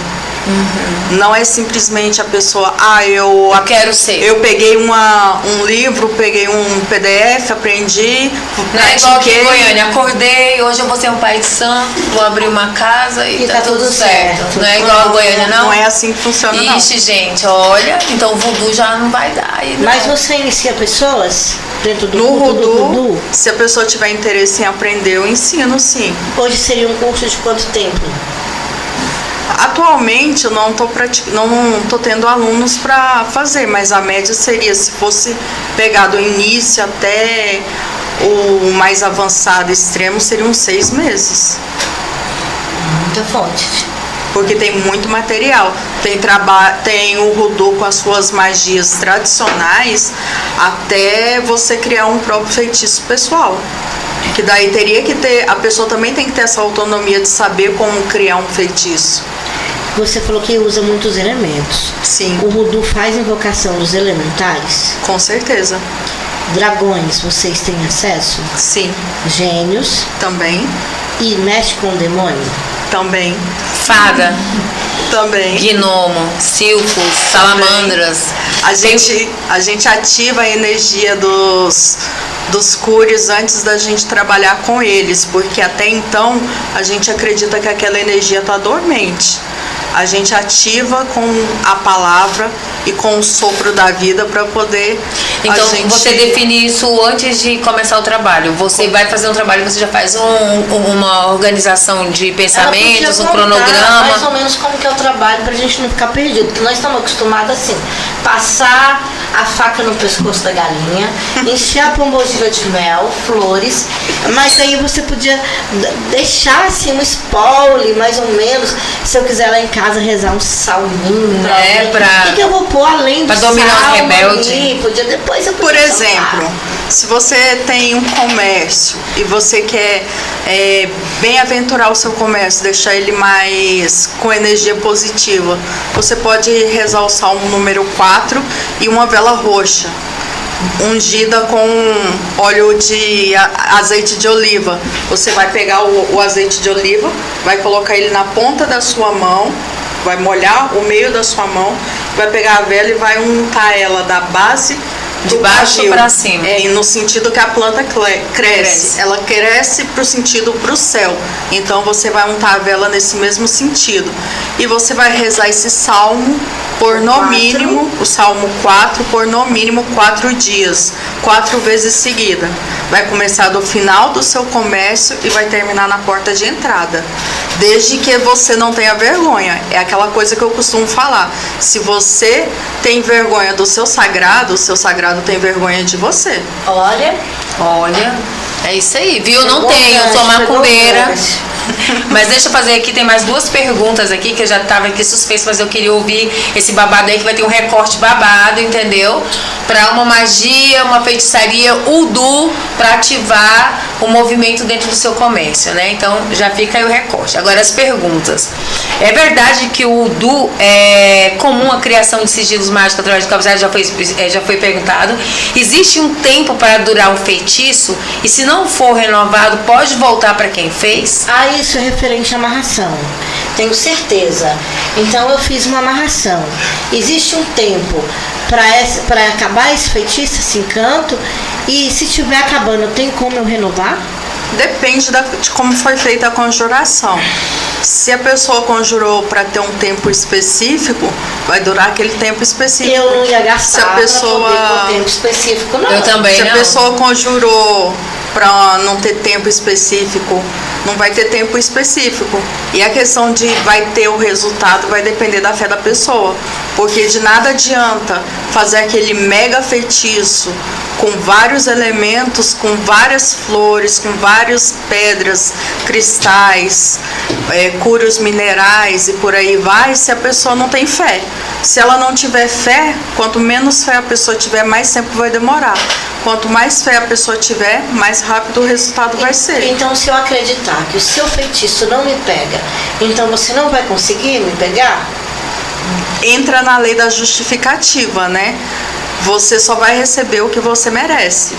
Não é simplesmente a pessoa, eu quero ser. Eu peguei um livro, peguei um PDF, aprendi, não é igual aqui em Goiânia, acordei, hoje eu vou ser um pai de santo, vou abrir uma casa e tá tudo certo. Não é igual a Goiânia, não? Não é assim que funciona, não. Ixi, gente, olha, então o voodoo já não vai dar. Mas você inicia pessoas dentro do voodoo? Se a pessoa tiver interesse em aprender, eu ensino, sim. Hoje seria um curso de quanto tempo? Atualmente eu não tô tendo alunos para fazer, mas a média seria, se fosse pegar do início até o mais avançado extremo, seriam 6 meses. Muita fonte. Porque tem muito material. Tem o voodoo com as suas magias tradicionais, até você criar um próprio feitiço pessoal. Que daí teria que ter, a pessoa também tem que ter essa autonomia de saber como criar um feitiço. Você falou que usa muitos elementos. Sim. O voodoo faz invocação dos elementais? Com certeza. Dragões, vocês têm acesso? Sim. Gênios? Também. E mexe com o demônio? Também. Fada? Também. Gnomo, silfos, salamandras. A gente ativa a energia dos cúrios antes da gente trabalhar com eles, porque até então a gente acredita que aquela energia está dormente. A gente ativa com a palavra e com o sopro da vida para poder... Então, você define isso antes de começar o trabalho. Você vai fazer um trabalho, você já faz uma organização de pensamentos, um cronograma. Mais ou menos como que é o trabalho, pra gente não ficar perdido. Porque nós estamos acostumados assim, passar a faca no pescoço da galinha, encher a pombogira de mel, flores, mas aí você podia deixar assim um spoiler, mais ou menos, se eu quiser lá em casa rezar um salminho. O que eu vou pôr além do pra dominar salmo os rebeldes? Por exemplo, se você tem um comércio e você quer bem aventurar o seu comércio, deixar ele mais com energia positiva, você pode rezar o salmo número 4 e uma vela roxa ungida com óleo de azeite de oliva. Você vai pegar o azeite de oliva, vai colocar ele na ponta da sua mão, vai molhar o meio da sua mão, vai pegar a vela e vai untar ela da base de baixo para cima. No sentido que a planta cresce. Ela cresce pro sentido pro céu. Então você vai untar a vela nesse mesmo sentido. E você vai rezar esse salmo por no mínimo, o salmo 4, por no mínimo 4 dias, 4 vezes seguida. Vai começar do final do seu comércio e vai terminar na porta de entrada. Desde que você não tenha vergonha. É aquela coisa que eu costumo falar. Se você tem vergonha do seu sagrado, o seu sagrado tem vergonha de você. Olha, é isso aí, viu? Não tenho, sou macumbeira. Mas deixa eu fazer aqui, tem mais 2 perguntas aqui, que eu já tava aqui suspenso, mas eu queria ouvir esse babado aí, que vai ter um recorte babado, entendeu? Pra uma magia, uma feitiçaria Udu, pra ativar o movimento dentro do seu comércio, né? Então já fica aí o recorte. Agora as perguntas. É verdade que o Udu é comum a criação de sigilos mágicos através de cabos? Já foi perguntado. Existe um tempo para durar um feitiço? E se não for renovado, pode voltar para quem fez? Ah, isso é referente à amarração. Tenho certeza. Então eu fiz uma amarração. Existe um tempo para acabar esse feitiço, esse encanto? E se estiver acabando, tem como eu renovar? Depende de como foi feita a conjuração. Se a pessoa conjurou para ter um tempo específico, vai durar aquele tempo específico. Eu não ia gastar se a pessoa pra poder ter um tempo específico, não. Eu também Se não. a pessoa conjurou para não ter tempo específico, não vai ter tempo específico. E a questão de vai ter o resultado vai depender da fé da pessoa. Porque de nada adianta fazer aquele mega feitiço com vários elementos, com várias flores, com várias pedras, cristais, curos minerais e por aí vai, se a pessoa não tem fé. Se ela não tiver fé, quanto menos fé a pessoa tiver, mais tempo vai demorar. Quanto mais fé a pessoa tiver, mais rápido o resultado vai ser. Então, se eu acreditar que o seu feitiço não me pega, então você não vai conseguir me pegar? Entra na lei da justificativa, né? Você só vai receber o que você merece.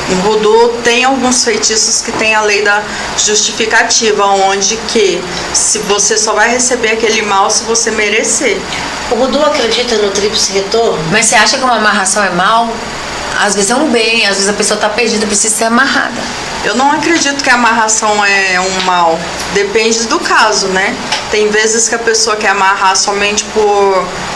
Em Voodoo tem alguns feitiços que tem a lei da justificativa, onde que se você só vai receber aquele mal se você merecer. O Voodoo acredita no tríplice retorno? Mas você acha que uma amarração é mal? Às vezes é um bem, às vezes a pessoa tá perdida, precisa ser amarrada. Eu não acredito que a amarração é um mal. Depende do caso, né? Tem vezes que a pessoa quer amarrar somente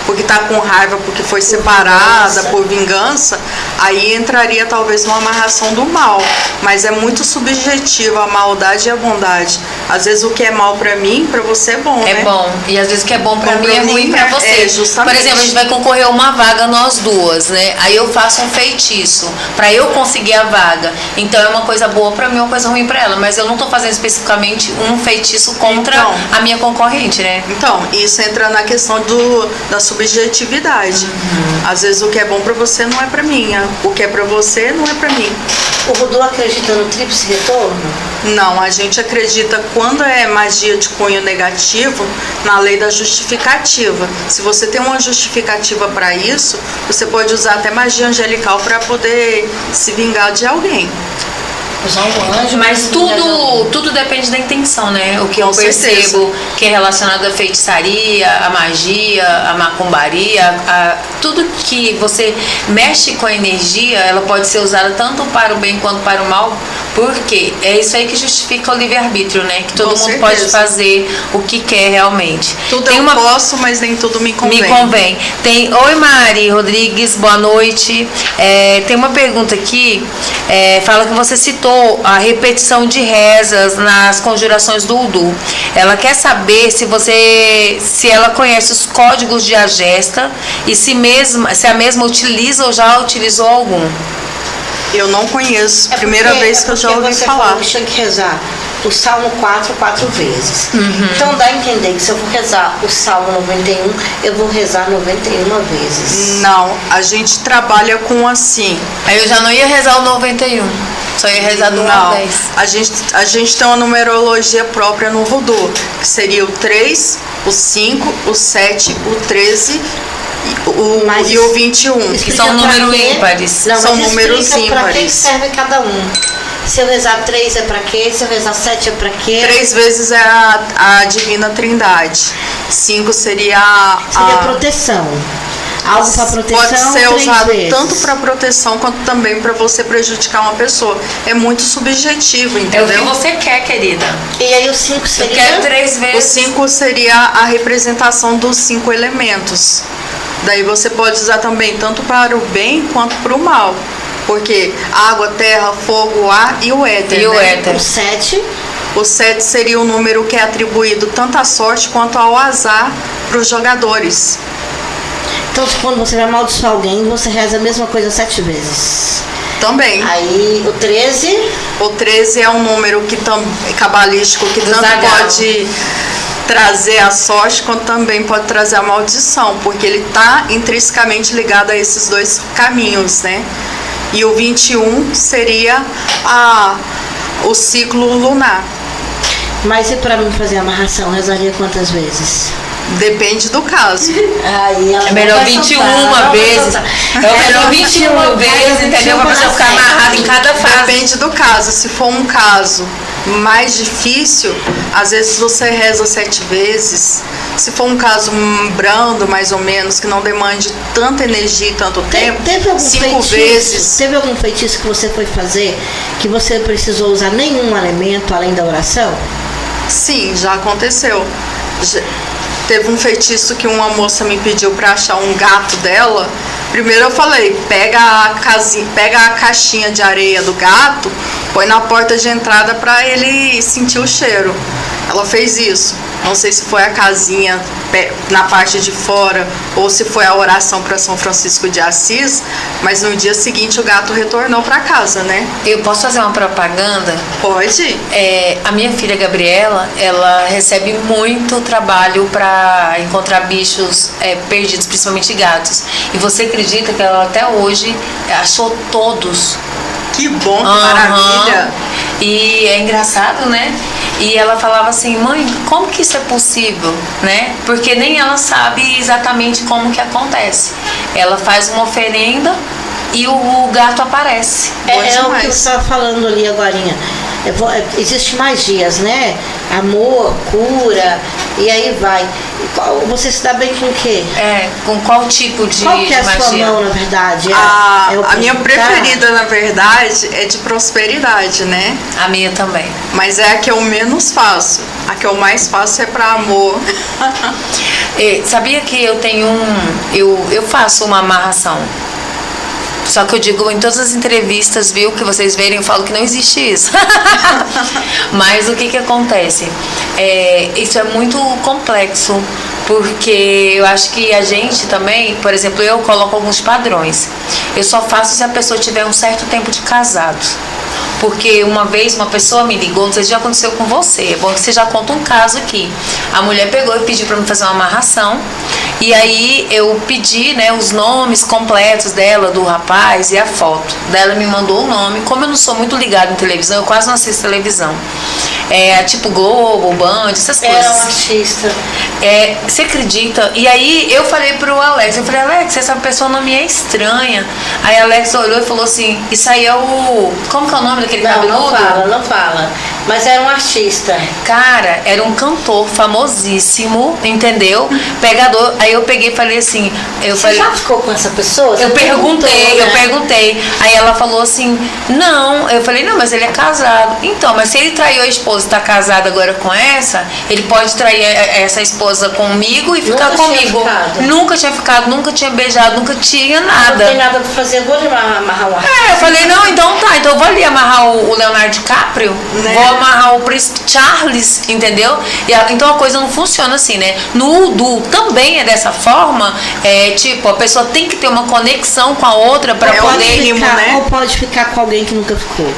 porque tá com raiva, porque foi separada, por vingança. Aí entraria talvez uma amarração do mal. Mas é muito subjetiva a maldade e a bondade. Às vezes o que é mal pra mim, pra você é bom, né? É bom. E às vezes o que é bom pra mim é ruim pra você. É, justamente. Por exemplo, a gente vai concorrer a uma vaga nós duas, né? Aí eu faço um feitiço pra eu conseguir a vaga. Então é uma coisa boa pra mim, uma coisa ruim pra ela. Mas eu não tô fazendo especificamente um feitiço contra a minha concorrente, né? Então, isso entra na questão da subjetividade. Às vezes o que é bom pra você não é pra mim. O que é pra você não é pra mim. O Voodoo acredita no tríplice retorno? Não, a gente acredita quando é magia de cunho negativo na lei da justificativa. Se você tem uma justificativa para isso, você pode usar até magia angelical para poder se vingar de alguém. Usar um anjo, mas tudo depende da intenção, né? O que eu percebo que é relacionado à feitiçaria, à magia, à macumbaria, tudo que você mexe com a energia, ela pode ser usada tanto para o bem quanto para o mal, porque é isso aí que justifica o livre-arbítrio, né? Que todo mundo pode fazer o que quer realmente. Tudo eu posso, mas nem tudo me convém. Me convém. Oi, Mari Rodrigues, boa noite. Tem uma pergunta aqui, fala que você citou a repetição de rezas nas conjurações do Udu. Ela quer saber se ela conhece os códigos de Agesta e se a mesma utiliza ou já utilizou algum. Eu não conheço, primeira vez que eu já ouvi falar. Você tinha que rezar o Salmo 4 vezes. Então dá a entender que se eu for rezar o Salmo 91, eu vou rezar 91 vezes. Não, a gente trabalha com assim. Aí eu já não ia rezar o 91. Só ia rezar do 1 ao 10. A gente tem uma numerologia própria no Voodoo, que seria o 3, o 5, o 7, o 13 e o 21. Que são números ímpares. Não, são números ímpares. Para que serve cada um? Se eu rezar 3 é pra quê? Se eu rezar 7 é pra quê? 3 vezes é a Divina Trindade. 5 seria Seria proteção. Algo para proteção. Pode ser usado vezes. tanto para proteção quanto também para você prejudicar uma pessoa. É muito subjetivo, entendeu? É o que você quer, querida. E aí o 5 seria? Eu quero 3 vezes. O 5 seria a representação dos 5 elementos. Daí você pode usar também tanto para o bem quanto para o mal. Porque água, terra, fogo, ar e o éter. E o éter. O 7. O 7 seria o número que é atribuído tanto à sorte quanto ao azar para os jogadores. Então, quando você vai amaldiçoar alguém, você reza a mesma coisa 7 vezes. Também. Aí o 13. O 13 é um número que cabalístico que Do tanto Zagalo. pode trazer a sorte quanto também pode trazer a maldição, porque ele está intrinsecamente ligado a esses dois caminhos, né? E o 21 seria o ciclo lunar. Mas e pra mim fazer a amarração, rezaria quantas vezes? Depende do caso. Aí ela É melhor não vai 21 soltar, não vai vezes. soltar. É melhor 21 vezes, entendeu? Pra pessoa ficar amarrada em cada fase. Depende do caso. Se for um caso mais difícil, às vezes você reza 7 vezes. Se for um caso brando, mais ou menos, que não demande tanta energia e tanto tempo, Teve algum 5 feitiço? vezes. Teve algum feitiço que você foi fazer que você precisou usar nenhum elemento além da oração? Sim, já aconteceu. Teve um feitiço que uma moça me pediu para achar um gato dela. Primeiro eu falei, pega a caixinha de areia do gato, põe na porta de entrada para ele sentir o cheiro. Ela fez isso. Não sei se foi a casinha na parte de fora ou se foi a oração para São Francisco de Assis, mas no dia seguinte o gato retornou para casa, né? Eu posso fazer uma propaganda? Pode? A minha filha Gabriela, ela recebe muito trabalho para encontrar bichos perdidos, principalmente gatos. E você acredita que ela até hoje achou todos? Que bom, que Aham. maravilha! E é engraçado, né? E ela falava assim, mãe, como que isso é possível, né? Porque nem ela sabe exatamente como que acontece. Ela faz uma oferenda e o gato aparece. Bom É o que demais. você estava falando ali agorinha. Existe magias, né? Amor, cura, e aí vai. Você se dá bem com o quê? Com qual tipo de Qual que é a magia? sua mão, na verdade? A minha preferida, na verdade, é de prosperidade, né? A minha também. Mas é a que eu menos faço. A que eu mais faço é pra amor. Sabia que eu tenho eu faço uma amarração. Só que eu digo em todas as entrevistas, viu, que vocês verem, eu falo que não existe isso. Mas o que acontece? Isso é muito complexo, porque eu acho que a gente também, por exemplo, eu coloco alguns padrões. Eu só faço se a pessoa tiver um certo tempo de casado. Porque uma vez uma pessoa me ligou, não sei se já aconteceu com você, é bom que você já conta um caso aqui. A mulher pegou e pediu para me fazer uma amarração, e aí eu pedi, né, os nomes completos dela, do rapaz e a foto. Daí ela me mandou o nome. Como eu não sou muito ligada em televisão, eu quase não assisto televisão. Tipo Globo, Band, essas coisas. Era um artista. Você acredita? E aí eu falei pro Alex, Alex, essa pessoa não me é estranha. Aí Alex olhou e falou assim, isso aí é o... Como que é o nome daquele cabeludo? Não fala. Mas era um artista. Cara, era um cantor famosíssimo, entendeu? Pegador. Aí eu peguei e falei assim... Você já ficou com essa pessoa? Eu perguntei. Né? Aí ela falou assim, não. Eu falei, não, mas ele é casado. Então, mas se ele traiu a esposa e tá casado agora com essa, ele pode trair essa esposa comigo e ficar comigo. Nunca tinha ficado, nunca tinha beijado, nunca tinha nada. Não tem nada pra fazer, vou lhe amarrar um Eu falei, não, então tá, então eu vou ali amarrar o Leonardo DiCaprio, né? Vou amarrar o Príncipe Charles, entendeu? Então a coisa não funciona assim, né? No Udu também é dessa forma, tipo, a pessoa tem que ter uma conexão com a outra pra poder... mínimo, né? Ou pode ficar com alguém que nunca ficou.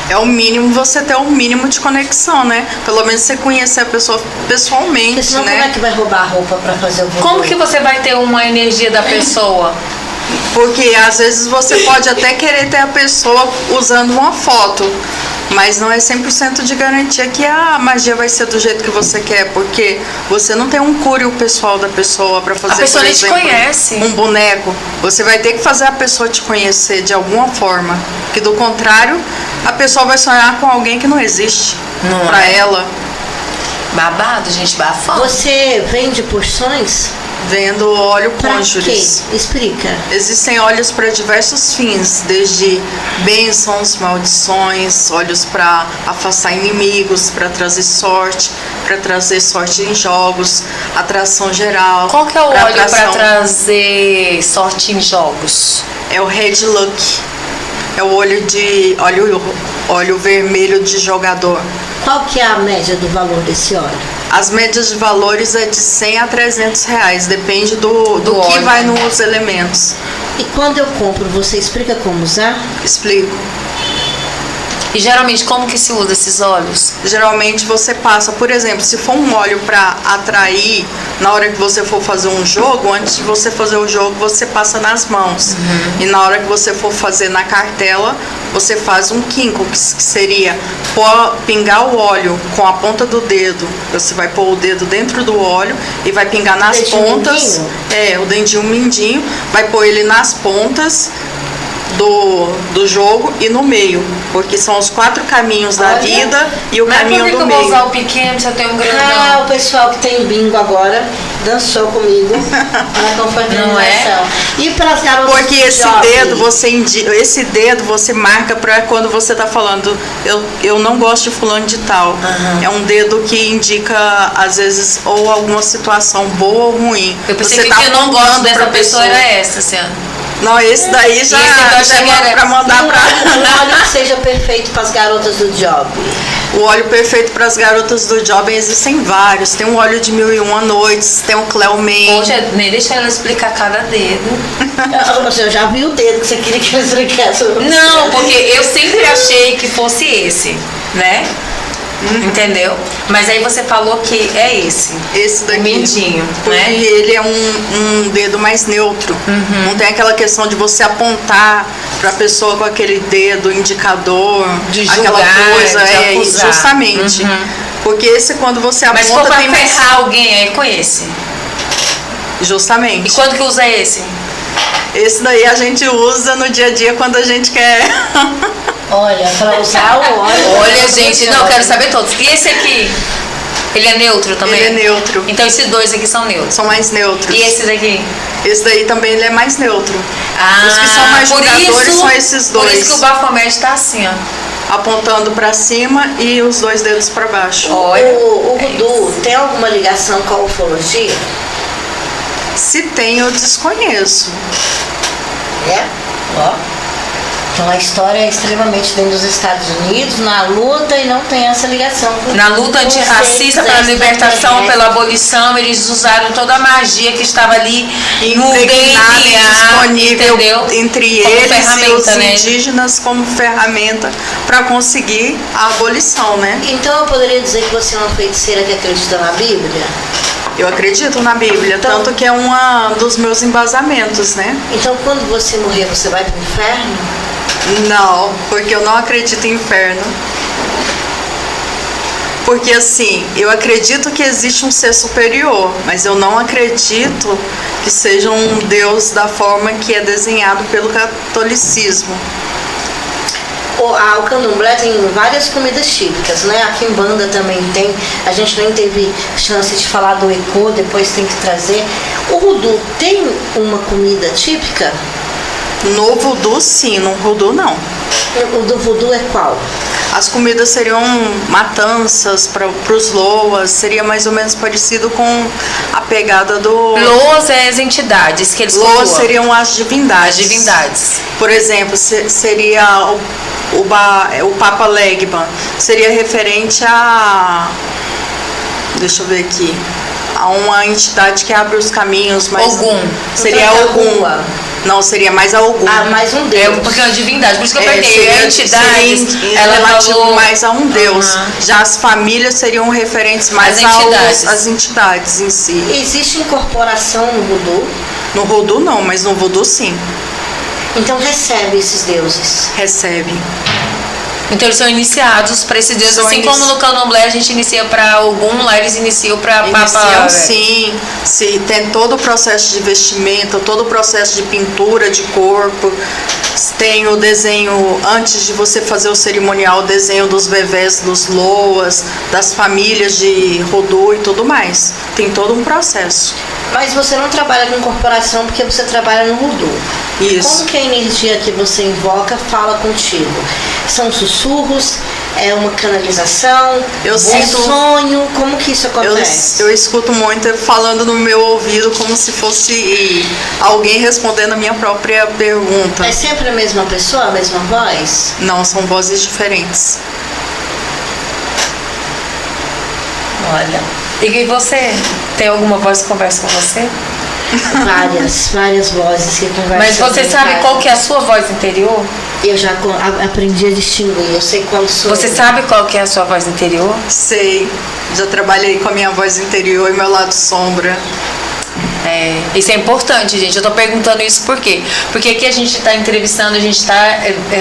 É o mínimo você ter um mínimo de conexão, né? Pelo menos você conhecer a pessoa pessoalmente, Porque senão né? como é que vai roubar a roupa pra fazer o voodoo? Como que você vai ter uma energia da pessoa? Porque às vezes você pode até querer ter a pessoa usando uma foto, mas não é 100% de garantia que a magia vai ser do jeito que você quer, porque você não tem um cúrio pessoal da pessoa para fazer, A pessoa por nem te exemplo, conhece. um boneco. Você vai ter que fazer a pessoa te conhecer de alguma forma, que do contrário, a pessoa vai sonhar com alguém que não existe Não para é? ela. Babado, gente, bafão. Você vende porções? Vendo óleo Pra cônjuges. quê? Explica. Existem óleos para diversos fins, desde bênçãos, maldições, óleos para afastar inimigos, para trazer sorte em jogos, atração geral. Qual que é o óleo para atração- trazer sorte em jogos? É o Red Luck. É o óleo vermelho de jogador. Qual que é a média do valor desse óleo? As médias de valores é de 100 a 300 reais, depende do que óleo. vai nos elementos. E quando eu compro, você explica como usar? Explico. E geralmente como que se usa esses óleos? Geralmente você passa, por exemplo, se for um óleo para atrair, na hora que você for fazer um jogo, antes de você fazer o jogo, você passa nas mãos. E na hora que você for fazer na cartela, você faz um quinco, que seria pingar o óleo com a ponta do dedo. Você vai pôr o dedo dentro do óleo e vai pingar nas Dedinho pontas. mindinho? O dedinho mindinho, vai pôr ele nas pontas do jogo e no meio, porque são os 4 caminhos da Olha. vida e o Mas por caminho que do eu vou meio. usar o pequeno se eu tenho um grandão? Ah, o pessoal que tem bingo agora dançou comigo na confraternização. Não é? E para as garotas Porque do esse job? esse dedo você marca para quando você tá falando eu não gosto de fulano de tal. É um dedo que indica às vezes ou alguma situação boa ou ruim. Eu pensei Você que tá o que eu não gosto apontando dessa pra pessoa era essa, assim. Não, esse daí já, esse que eu achei já que é era- pra mandar pra Um óleo que seja perfeito para as garotas do job. O óleo perfeito para as garotas do job existem vários. Tem um óleo de 1001 noites, tem o Cleoman. Poxa, nem deixa ela explicar cada dedo. Eu já vi o dedo que você queria que eu explicasse. Não, porque eu sempre achei que fosse esse, né? Entendeu? Mas aí você falou que é esse. Esse daqui. O mindinho, Porque né? ele é um dedo mais neutro. Não tem aquela questão de você apontar pra pessoa com aquele dedo indicador, De aquela julgar, coisa. de É, acusar. justamente. Porque esse quando você aponta Mas se for pra tem mais. ferrar alguém, é com esse. E Justamente. quando que usa esse? Esse daí a gente usa no dia a dia quando a gente quer. Olha, para usar o óleo. Olha, gente, não, eu quero saber todos. E esse aqui? Ele é neutro também? Ele é neutro. Então esses dois aqui são neutros. São mais neutros. E esse daqui? Esse daí também ele é mais neutro. Ah, Os que são mais por julgadores isso- são esses dois. Por isso que o Baphomet tá assim, ó. Apontando pra cima e os 2 dedos pra baixo. Olha. O voodoo tem alguma ligação com a ufologia? Se tem, eu desconheço. É? Ó. Então a história é extremamente dentro dos Estados Unidos, na luta, e não tem essa ligação com Na luta antirracista pela libertação, pela abolição, eles usaram toda a magia que estava ali no Impregnada e DNA, disponível entendeu? entre Como eles e ferramenta, os né? indígenas como ferramenta para conseguir a abolição, né? Então eu poderia dizer que você é uma feiticeira que acredita na Bíblia? Eu acredito na Bíblia, Então- tanto que é um dos meus embasamentos, né? Então quando você morrer, você vai para o inferno? Não, porque eu não acredito em inferno. Porque assim, eu acredito que existe um ser superior, mas eu não acredito que seja um Deus da forma que é desenhado pelo catolicismo. O candomblé tem várias comidas típicas, né? A quimbanda também tem. A gente nem teve chance de falar do ecô, depois tem que trazer. O voodoo tem uma comida típica? No voodoo, sim, no voodoo, não. O do voodoo é qual? As comidas seriam matanças para os loas, seria mais ou menos parecido com a pegada do... Loas é as entidades que eles Loas cultuam. seriam as divindades. As divindades. Por exemplo, seria o Papa Legba, seria referente a... Deixa eu ver aqui. A uma entidade que abre os caminhos, mas... Ogum. Seria Então, Ogum. Rua. Não, seria mais a Ogum. Ah, mais um É deus. porque é uma divindade, por isso que eu perguntei. seria, A entidade, seria ela relativo falou... mais a um deus. Aham. Já as famílias seriam referentes mais As entidades. às entidades em si. Existe incorporação no voodoo? No voodoo não, mas no voodoo sim. Então recebe esses deuses. Recebe. Então eles são iniciados para esse deus, São assim como no candomblé a gente inicia para algum, lá eles iniciam para Iniciam Papa. sim, se tem todo o processo de vestimenta, todo o processo de pintura de corpo, tem o desenho, antes de você fazer o cerimonial, o desenho dos bebês, dos loas, das famílias de Rodô e tudo mais. Tem todo um processo. Mas você não trabalha com incorporação porque você trabalha no voodoo. Isso. Como que a energia que você invoca fala contigo? São sussurros? É uma canalização? Eu um sinto- sonho? Como que isso acontece? Eu escuto muito falando no meu ouvido como se fosse alguém respondendo a minha própria pergunta. É sempre a mesma pessoa, a mesma voz? Não, são vozes diferentes. Olha. E você? Tem alguma voz que conversa com você? Várias vozes que conversam. Mas você sabe qual que é a sua voz interior? Eu já aprendi a distinguir, eu sei quando sou. Você sabe qual que é a sua voz interior? Sei, já trabalhei com a minha voz interior e meu lado sombra. Isso é importante, gente. Eu tô perguntando isso por quê? Porque aqui a gente está entrevistando, a gente está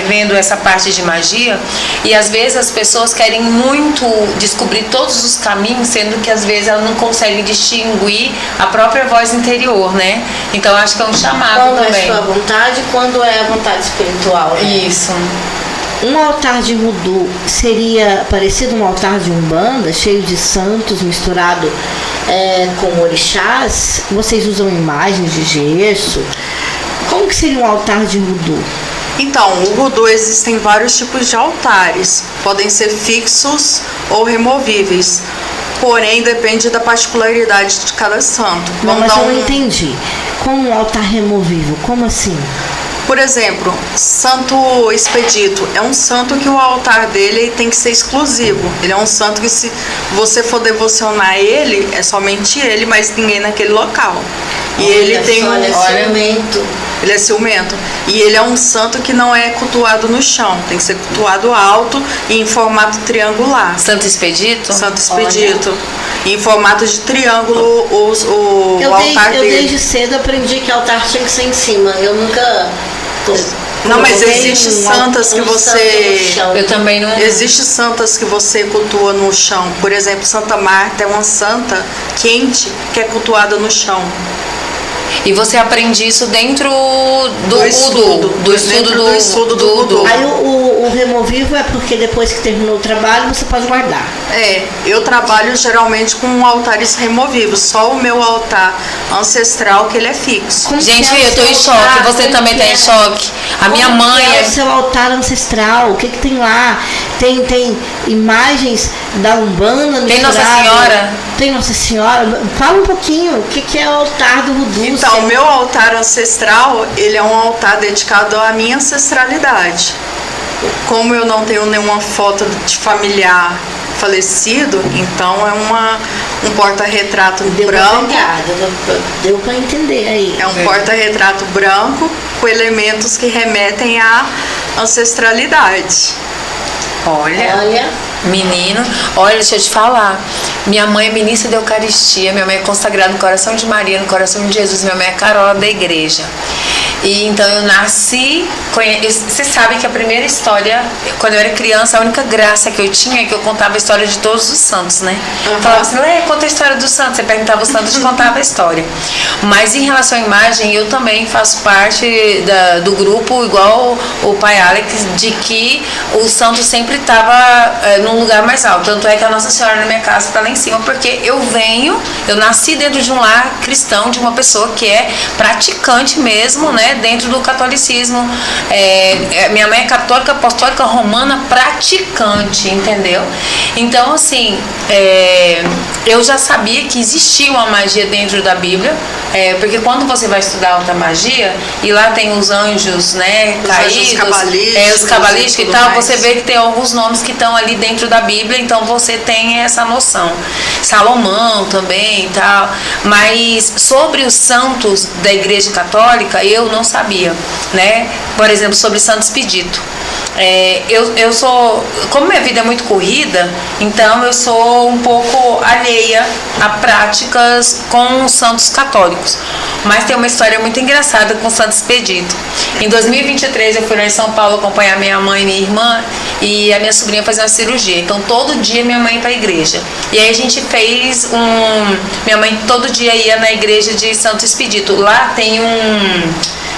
vendo essa parte de magia e às vezes as pessoas querem muito descobrir todos os caminhos, sendo que às vezes elas não conseguem distinguir a própria voz interior, né? Então acho que é um chamado quando também. Quando é sua vontade, quando é a vontade espiritual, né? Isso. Um altar de voodoo seria parecido a um altar de umbanda, cheio de santos, misturado com orixás? Vocês usam imagens de gesso? Como que seria um altar de voodoo? Então, o voodoo existem vários tipos de altares. Podem ser fixos ou removíveis. Porém, depende da particularidade de cada santo. Não, mas eu não entendi. Como um altar removível? Como assim? Por exemplo, Santo Expedito é um santo que o altar dele tem que ser exclusivo. Ele é um santo que, se você for devocionar ele, é somente ele, mas ninguém naquele local. E ele tem ciumento. Ele é ciumento. E ele é um santo que não é cultuado no chão, tem que ser cultuado alto e em formato triangular. Santo Expedito? Santo Expedito. Em formato de triângulo o altar dele. Eu desde cedo aprendi que o altar tinha que ser em cima. Eu nunca... Não, mas existe santas que você... Eu também não... Existe santas que você cultua no chão. Por exemplo, Santa Marta é uma santa quente que é cultuada no chão. E você aprende isso dentro do estudo do voodoo. Aí o removível é porque depois que terminou o trabalho você pode guardar. Eu trabalho geralmente com altares removíveis. Só o meu altar ancestral que ele é fixo. Gente, eu tô em choque. Você também tá em choque? A minha mãe é o seu altar ancestral. O que tem lá? Tem imagens da Umbanda. Tem Nossa Senhora? Tem Nossa Senhora. Fala um pouquinho. O que é o altar do voodoo? Então, o meu altar ancestral, ele é um altar dedicado à minha ancestralidade. Como eu não tenho nenhuma foto de familiar falecido, então é um porta-retrato branco. Deu pra entender aí. É um porta-retrato branco com elementos que remetem à ancestralidade. Olha, menino, olha, deixa eu te falar. Minha mãe é ministra da Eucaristia, minha mãe é consagrada no coração de Maria, no coração de Jesus, minha mãe é Carola da igreja. E então eu nasci, você sabe que a primeira história, quando eu era criança, a única graça que eu tinha é que eu contava a história de todos os santos, né? Uhum. Falava assim, conta a história dos santos, você perguntava os santos e contava a história. Mas em relação à imagem, eu também faço parte do grupo, igual o pai Alex, de que o santo sempre estava num lugar mais alto. Tanto é que a Nossa Senhora na minha casa está lá em cima, porque eu nasci dentro de um lar cristão, de uma pessoa que é praticante mesmo, né? Dentro do catolicismo. Minha mãe é católica, apostólica, romana, praticante, entendeu? Então, assim, eu já sabia que existia uma magia dentro da Bíblia, porque quando você vai estudar alta magia, e lá tem os anjos, né, caídos, os cabalísticos e tal, você vê que tem alguns nomes que estão ali dentro da Bíblia, então você tem essa noção. Salomão também e tal. Mas sobre os santos da Igreja Católica, eu não sabia, né? Por exemplo, sobre Santo Expedito. Eu sou, como minha vida é muito corrida, então eu sou um pouco alheia a práticas com os santos católicos. Mas tem uma história muito engraçada com Santo Expedito. Em 2023 eu fui lá em São Paulo acompanhar minha mãe e minha irmã, e a minha sobrinha fazer uma cirurgia. Então todo dia minha mãe ia para a igreja. E aí a gente fez minha mãe todo dia ia na igreja de Santo Expedito. Lá tem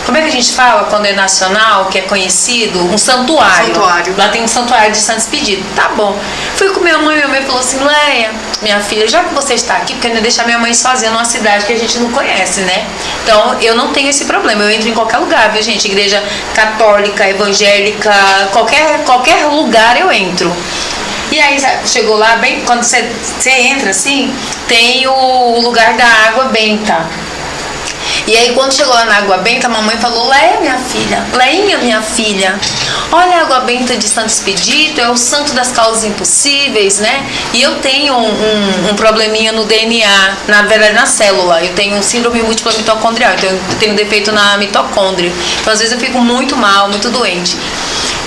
como é que a gente fala quando é nacional, que é conhecido? Um santuário. Lá tem um santuário de Santo Expedito. Tá bom. Fui com minha mãe falou assim, Leia, minha filha, já que você está aqui, porque eu não ia deixar minha mãe sozinha numa cidade que a gente não conhece, né? Então, eu não tenho esse problema. Eu entro em qualquer lugar, viu, gente? Igreja católica, evangélica, qualquer lugar eu entro. E aí chegou lá, bem, quando você entra assim, tem o lugar da água benta. E aí quando chegou lá na água benta, a mamãe falou: Leia, minha filha, Leinha, minha filha, olha a água benta de Santo Expedito, é o santo das causas impossíveis, né? E eu tenho um probleminha no DNA, na verdade na célula. Eu tenho síndrome múltipla mitocondrial, então eu tenho defeito na mitocôndria. Então às vezes eu fico muito mal, muito doente.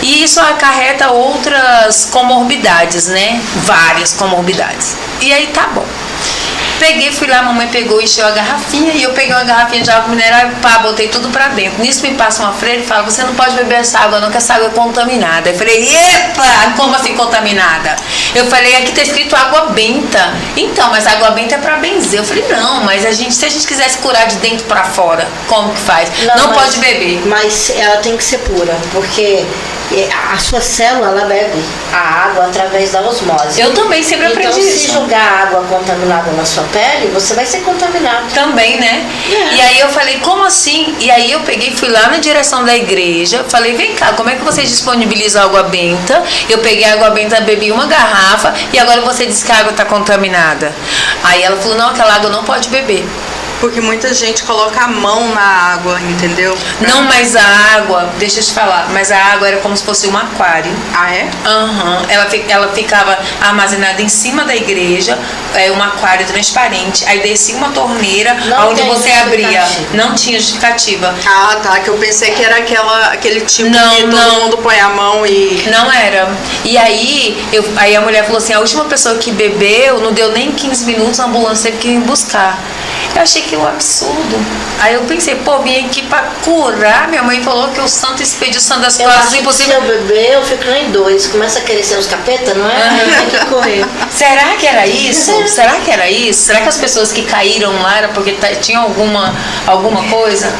E isso acarreta outras comorbidades, né? Várias comorbidades. E aí tá bom. Peguei, fui lá, a mamãe pegou, encheu a garrafinha e eu peguei uma garrafinha de água mineral e pá, botei tudo pra dentro. Nisso me passa uma freira e fala: você não pode beber essa água não, que essa água é contaminada. Eu falei: epa, como assim contaminada? Eu falei: aqui tá escrito água benta. Então, mas água benta é pra benzer. Eu falei: não, mas se a gente quisesse curar de dentro pra fora, como que faz? Não pode beber. Mas ela tem que ser pura, porque a sua célula, ela bebe a água através da osmose. Eu também sempre aprendi isso. Então, se jogar água contaminada na sua pele, você vai ser contaminado. Também, né? E aí eu falei: como assim? E aí eu peguei, fui lá na direção da igreja, falei: vem cá, como é que vocês disponibilizam água benta? Eu peguei a água benta, bebi uma garrafa e agora você diz que a água está contaminada. Aí ela falou: não, aquela água não pode beber. Porque muita gente coloca a mão na água, entendeu? Não, mas a água, deixa eu te falar, mas a água era como se fosse um aquário. Ah, é? Aham. Ela ficava armazenada em cima da igreja, um aquário transparente. Aí descia uma torneira onde você abria. Não tinha justificativa. Ah, tá. Que eu pensei que era aquele tipo que todo mundo põe a mão e... Não era. E aí a mulher falou assim: a última pessoa que bebeu, não deu nem 15 minutos, a ambulância teve que ir buscar. Eu achei que um absurdo. Aí eu pensei: pô, vim aqui pra curar. Minha mãe falou que o santo expediu o santo das causas impossíveis. Se eu beber, eu fico nem doido. Começa a querer ser os capeta, não é? Tem que correr. Será que era isso? Será que era isso? Será que as pessoas que caíram lá era porque tinham alguma coisa?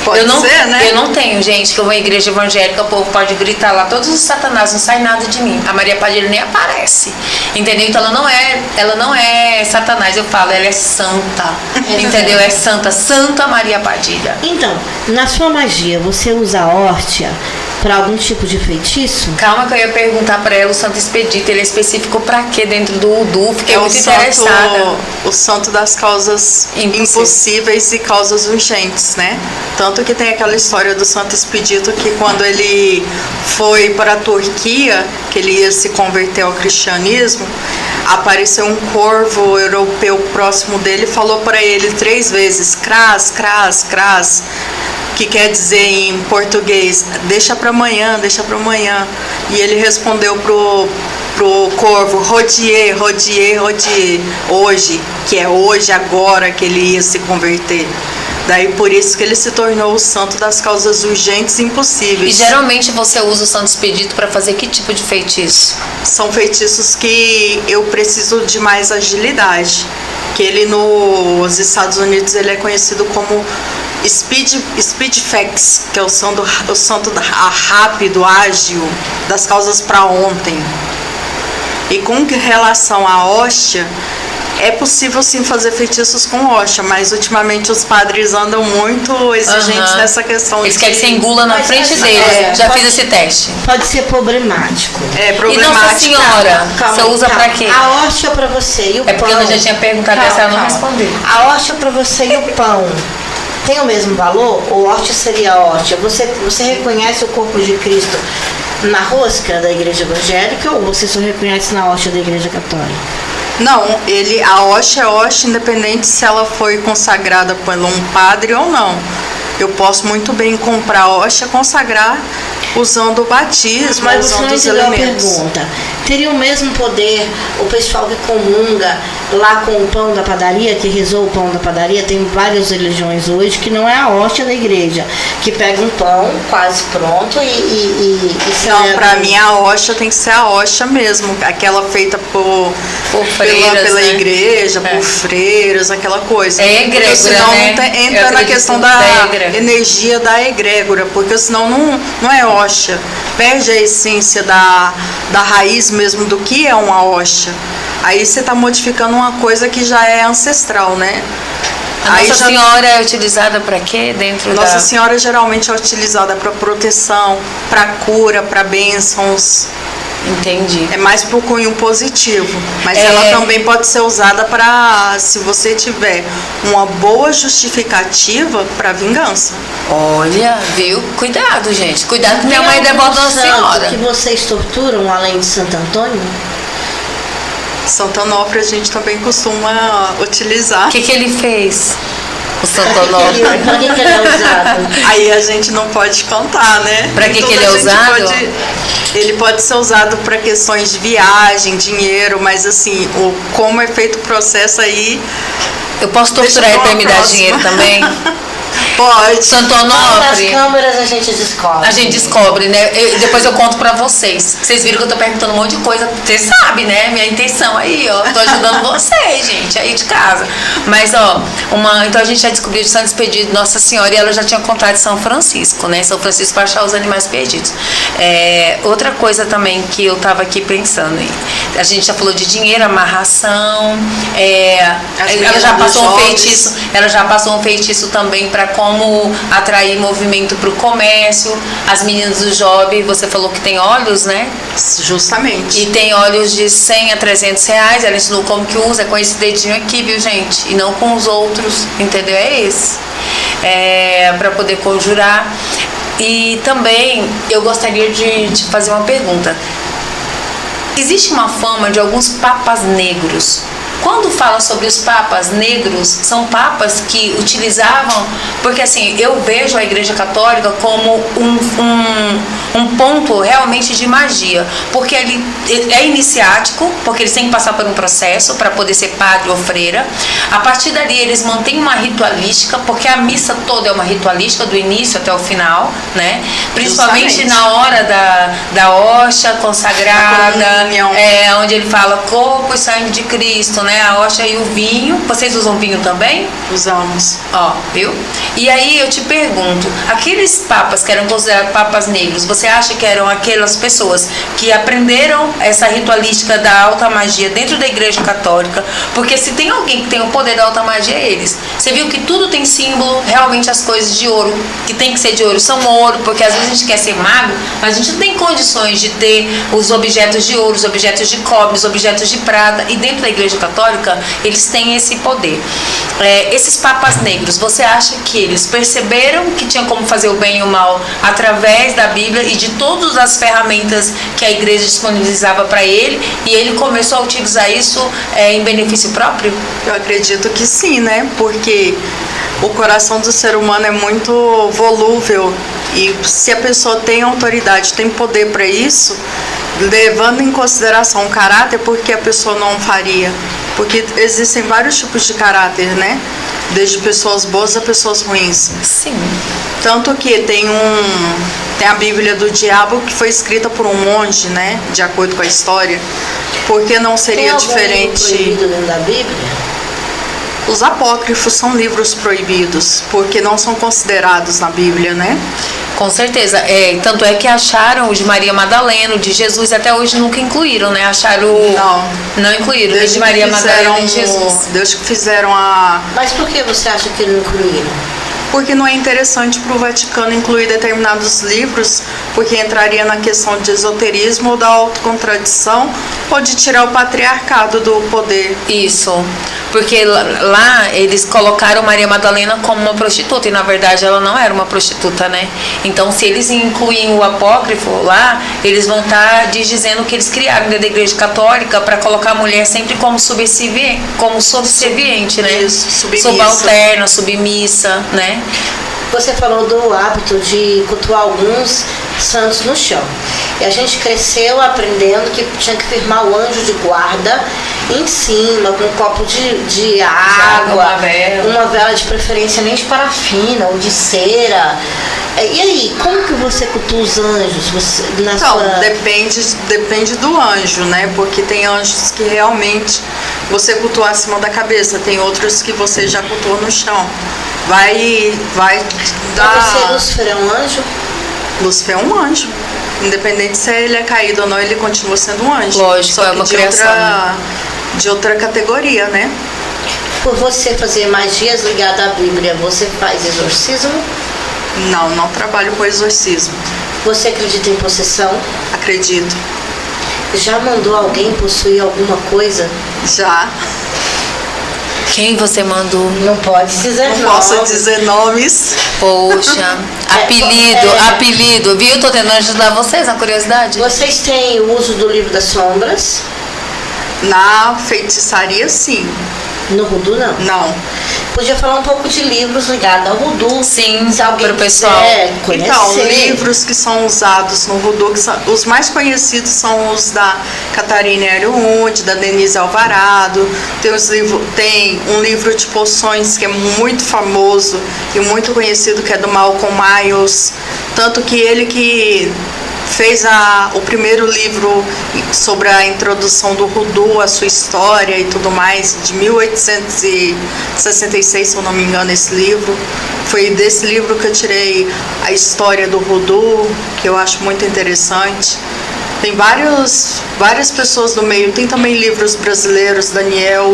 Pode ser, né? Eu não tenho, gente, que eu vou em igreja evangélica, o povo pode gritar lá todos os satanás, não sai nada de mim. A Maria Padilha nem aparece, entendeu? Então ela não é satanás, eu falo, ela é santa, entendeu? É santa, Santa Maria Padilha. Então, na sua magia, você usa a hóstia para algum tipo de feitiço? Calma que eu ia perguntar para ela, o Santo Expedito, ele é específico para quê dentro do Udu? Fiquei muito interessada. O santo das causas impossíveis e causas urgentes, né? Tanto que tem aquela história do Santo Expedito que quando ele foi para a Turquia, que ele ia se converter ao cristianismo, apareceu um corvo europeu próximo dele e falou para ele 3 vezes: cras, cras, cras, que quer dizer em português: deixa para amanhã, deixa para amanhã. E ele respondeu pro corvo: rodier, rodier, rodier, hoje, que é hoje, agora que ele ia se converter. Daí por isso que ele se tornou o santo das causas urgentes e impossíveis. E geralmente você usa o Santo Expedito para fazer que tipo de feitiço? São feitiços que eu preciso de mais agilidade. Que ele nos Estados Unidos ele é conhecido como Speed Facts, que é o santo rápido, ágil, das causas para ontem. E com relação à hóstia, é possível sim fazer feitiços com hóstia, mas ultimamente os padres andam muito exigentes nessa questão. Eles querem que você engula na frente deles. Já fiz esse teste. Pode ser problemático. É problemático. E Nossa Senhora, você usa pra quê? A hóstia pra você e o pão. É porque ela já tinha perguntado essa, ela não respondeu. A hóstia pra você e o pão tem o mesmo valor? Ou hóstia seria hóstia? Você reconhece o corpo de Cristo na rosca da igreja evangélica ou você só reconhece na hóstia da igreja católica? Não, a hóstia é hóstia independente se ela foi consagrada por um padre ou não. Eu posso muito bem comprar a hóstia, consagrar usando o batismo, mas usando os elementos. Mas você não entendeu a pergunta. Teria o mesmo poder o pessoal que comunga lá com o pão da padaria, que rezou o pão da padaria? Tem várias religiões hoje que não é a hóstia da igreja, que pega um pão quase pronto e não, pra mim a hóstia tem que ser a hóstia mesmo, aquela feita por freiras, pela né? Igreja, por freiras, aquela coisa. É egrégora, senão né? Entra na questão da energia da egrégora, porque senão não é hóstia. Perde a essência da raiz mesmo do que é uma hóstia. Aí você está modificando uma coisa que já é ancestral, né? A Nossa Senhora é utilizada para quê dentro Nossa Senhora geralmente é utilizada para proteção, para cura, para bênçãos. Entendi. É mais pro cunho positivo, mas É. ela também pode ser usada para, se você tiver uma boa justificativa, para vingança. Olha, viu? Cuidado, gente. Cuidado que minha Tem mãe é algum devota da santo senhora. que vocês torturam além de Santo Antônio? Santo Onofre a gente também costuma utilizar. O que ele fez? O Santo Pra Onofre. que ele é usado? Aí a gente não pode contar, né? Pra que Então, ele é a gente usado? ele pode ser usado para questões de viagem, dinheiro, mas assim, como é feito o processo aí. Eu posso Deixa torturar ele pra pra me dar próxima. dinheiro também? Pode. Santo Nas Onofre. câmeras a gente descobre. A gente descobre, né? Depois eu conto pra vocês. Vocês viram que eu tô perguntando um monte de coisa. Vocês sabem, né? Minha intenção aí, ó. Tô ajudando vocês, gente, aí de casa. Mas, ó, então a gente já descobriu de Santos Perdido, Nossa Senhora, e ela já tinha contado de São Francisco, né? São Francisco para achar os animais perdidos. Outra coisa também que eu tava aqui pensando, a gente já falou de dinheiro, amarração. Ela já passou um feitiço. Ela já passou um feitiço também para como atrair movimento para o comércio. As meninas do Job, você falou que tem óleos, né? Justamente. E tem óleos de 100 a 300 reais. Ela ensinou como que usa, é com esse dedinho aqui, viu, gente? E não com os outros, entendeu? É esse. Para poder conjurar. E também eu gostaria de te fazer uma pergunta. Existe uma fama de alguns papas negros. Quando fala sobre os papas negros, são papas que utilizavam, porque assim, eu vejo a Igreja Católica como um ponto realmente de magia, porque ele é iniciático, porque eles têm que passar por um processo para poder ser padre ou freira. A partir dali eles mantêm uma ritualística, porque a missa toda é uma ritualística do início até o final, né? Principalmente Justamente. na hora da hóstia consagrada, onde ele fala corpo e sangue de Cristo, né? A hóstia e o vinho. Vocês usam vinho também? Usamos. Ó, viu? E aí eu te pergunto, aqueles papas que eram considerados papas negros, você acha que eram aquelas pessoas que aprenderam essa ritualística da alta magia dentro da Igreja Católica? Porque se tem alguém que tem o poder da alta magia, é eles. Você viu que tudo tem símbolo, realmente as coisas de ouro, que tem que ser de ouro, são ouro, porque às vezes a gente quer ser mago, mas a gente não tem condições de ter os objetos de ouro, os objetos de cobre, os objetos de prata, e dentro da Igreja Católica eles têm esse poder. Esses papas negros, você acha que eles perceberam que tinha como fazer o bem e o mal através da Bíblia e de todas as ferramentas que a igreja disponibilizava para ele, e ele começou a utilizar isso em benefício próprio? Eu acredito que sim, né? Porque o coração do ser humano é muito volúvel e se a pessoa tem autoridade, tem poder para isso, levando em consideração o caráter, porque a pessoa não faria? Porque existem vários tipos de caráter, né? Desde pessoas boas a pessoas ruins. Sim. Tanto que tem a Bíblia do Diabo, que foi escrita por um monge, né? De acordo com a história. Porque não seria diferente? Tem algum livro proibido dentro da Bíblia? Os apócrifos são livros proibidos, porque não são considerados na Bíblia, né? Com certeza. Tanto é que acharam o de Maria Madalena, o de Jesus, até hoje nunca incluíram, né? Acharam. Não incluíram. O de Maria Madalena e Jesus. Desde que fizeram a. Mas por que você acha que não incluíram? Porque não é interessante para o Vaticano incluir determinados livros, porque entraria na questão de esoterismo ou da autocontradição, ou de tirar o patriarcado do poder. Isso, porque lá eles colocaram Maria Madalena como uma prostituta, e na verdade ela não era uma prostituta, né? Então, se eles incluem o apócrifo lá, eles vão estar dizendo que eles criaram dentro da Igreja Católica para colocar a mulher sempre como subserviente, né? Isso, submissa. Subalterna, submissa, né? Você falou do hábito de cultuar alguns santos no chão. E a gente cresceu aprendendo que tinha que firmar o anjo de guarda em cima, com um copo de água, uma vela de preferência nem de parafina ou de cera. E aí, como que você cultua os anjos? Depende do anjo, né? Porque tem anjos que realmente você cultua acima da cabeça, tem outros que você já cultua no chão. Vai dar. Pra você, Lúcifer é um anjo? Lúcifer é um anjo. Independente se ele é caído ou não, ele continua sendo um anjo. Lógico, só é que uma criação. De outra categoria, né? Por você fazer magias ligadas à Bíblia, você faz exorcismo? Não trabalho com exorcismo. Você acredita em possessão? Acredito. Já mandou alguém possuir alguma coisa? Já. Quem você mandou? Não pode dizer Não não. posso dizer nomes. Poxa, apelido, viu? Tô tentando ajudar vocês na curiosidade. Vocês têm o uso do livro das sombras? Na feitiçaria, sim. No voodoo, não? Não. Podia falar um pouco de livros ligados ao voodoo. Sim, se alguém pro pessoal. quiser conhecer. Então, livros que são usados no voodoo, os mais conhecidos são os da Catarina Ariunde, da Denise Alvarado. Tem um livro de poções que é muito famoso e muito conhecido, que é do Malcolm Miles. Tanto que ele que fez o primeiro livro sobre a introdução do voodoo, a sua história e tudo mais, de 1866, se eu não me engano, esse livro. Foi desse livro que eu tirei a história do voodoo, que eu acho muito interessante. Tem várias pessoas do meio, tem também livros brasileiros, Daniel...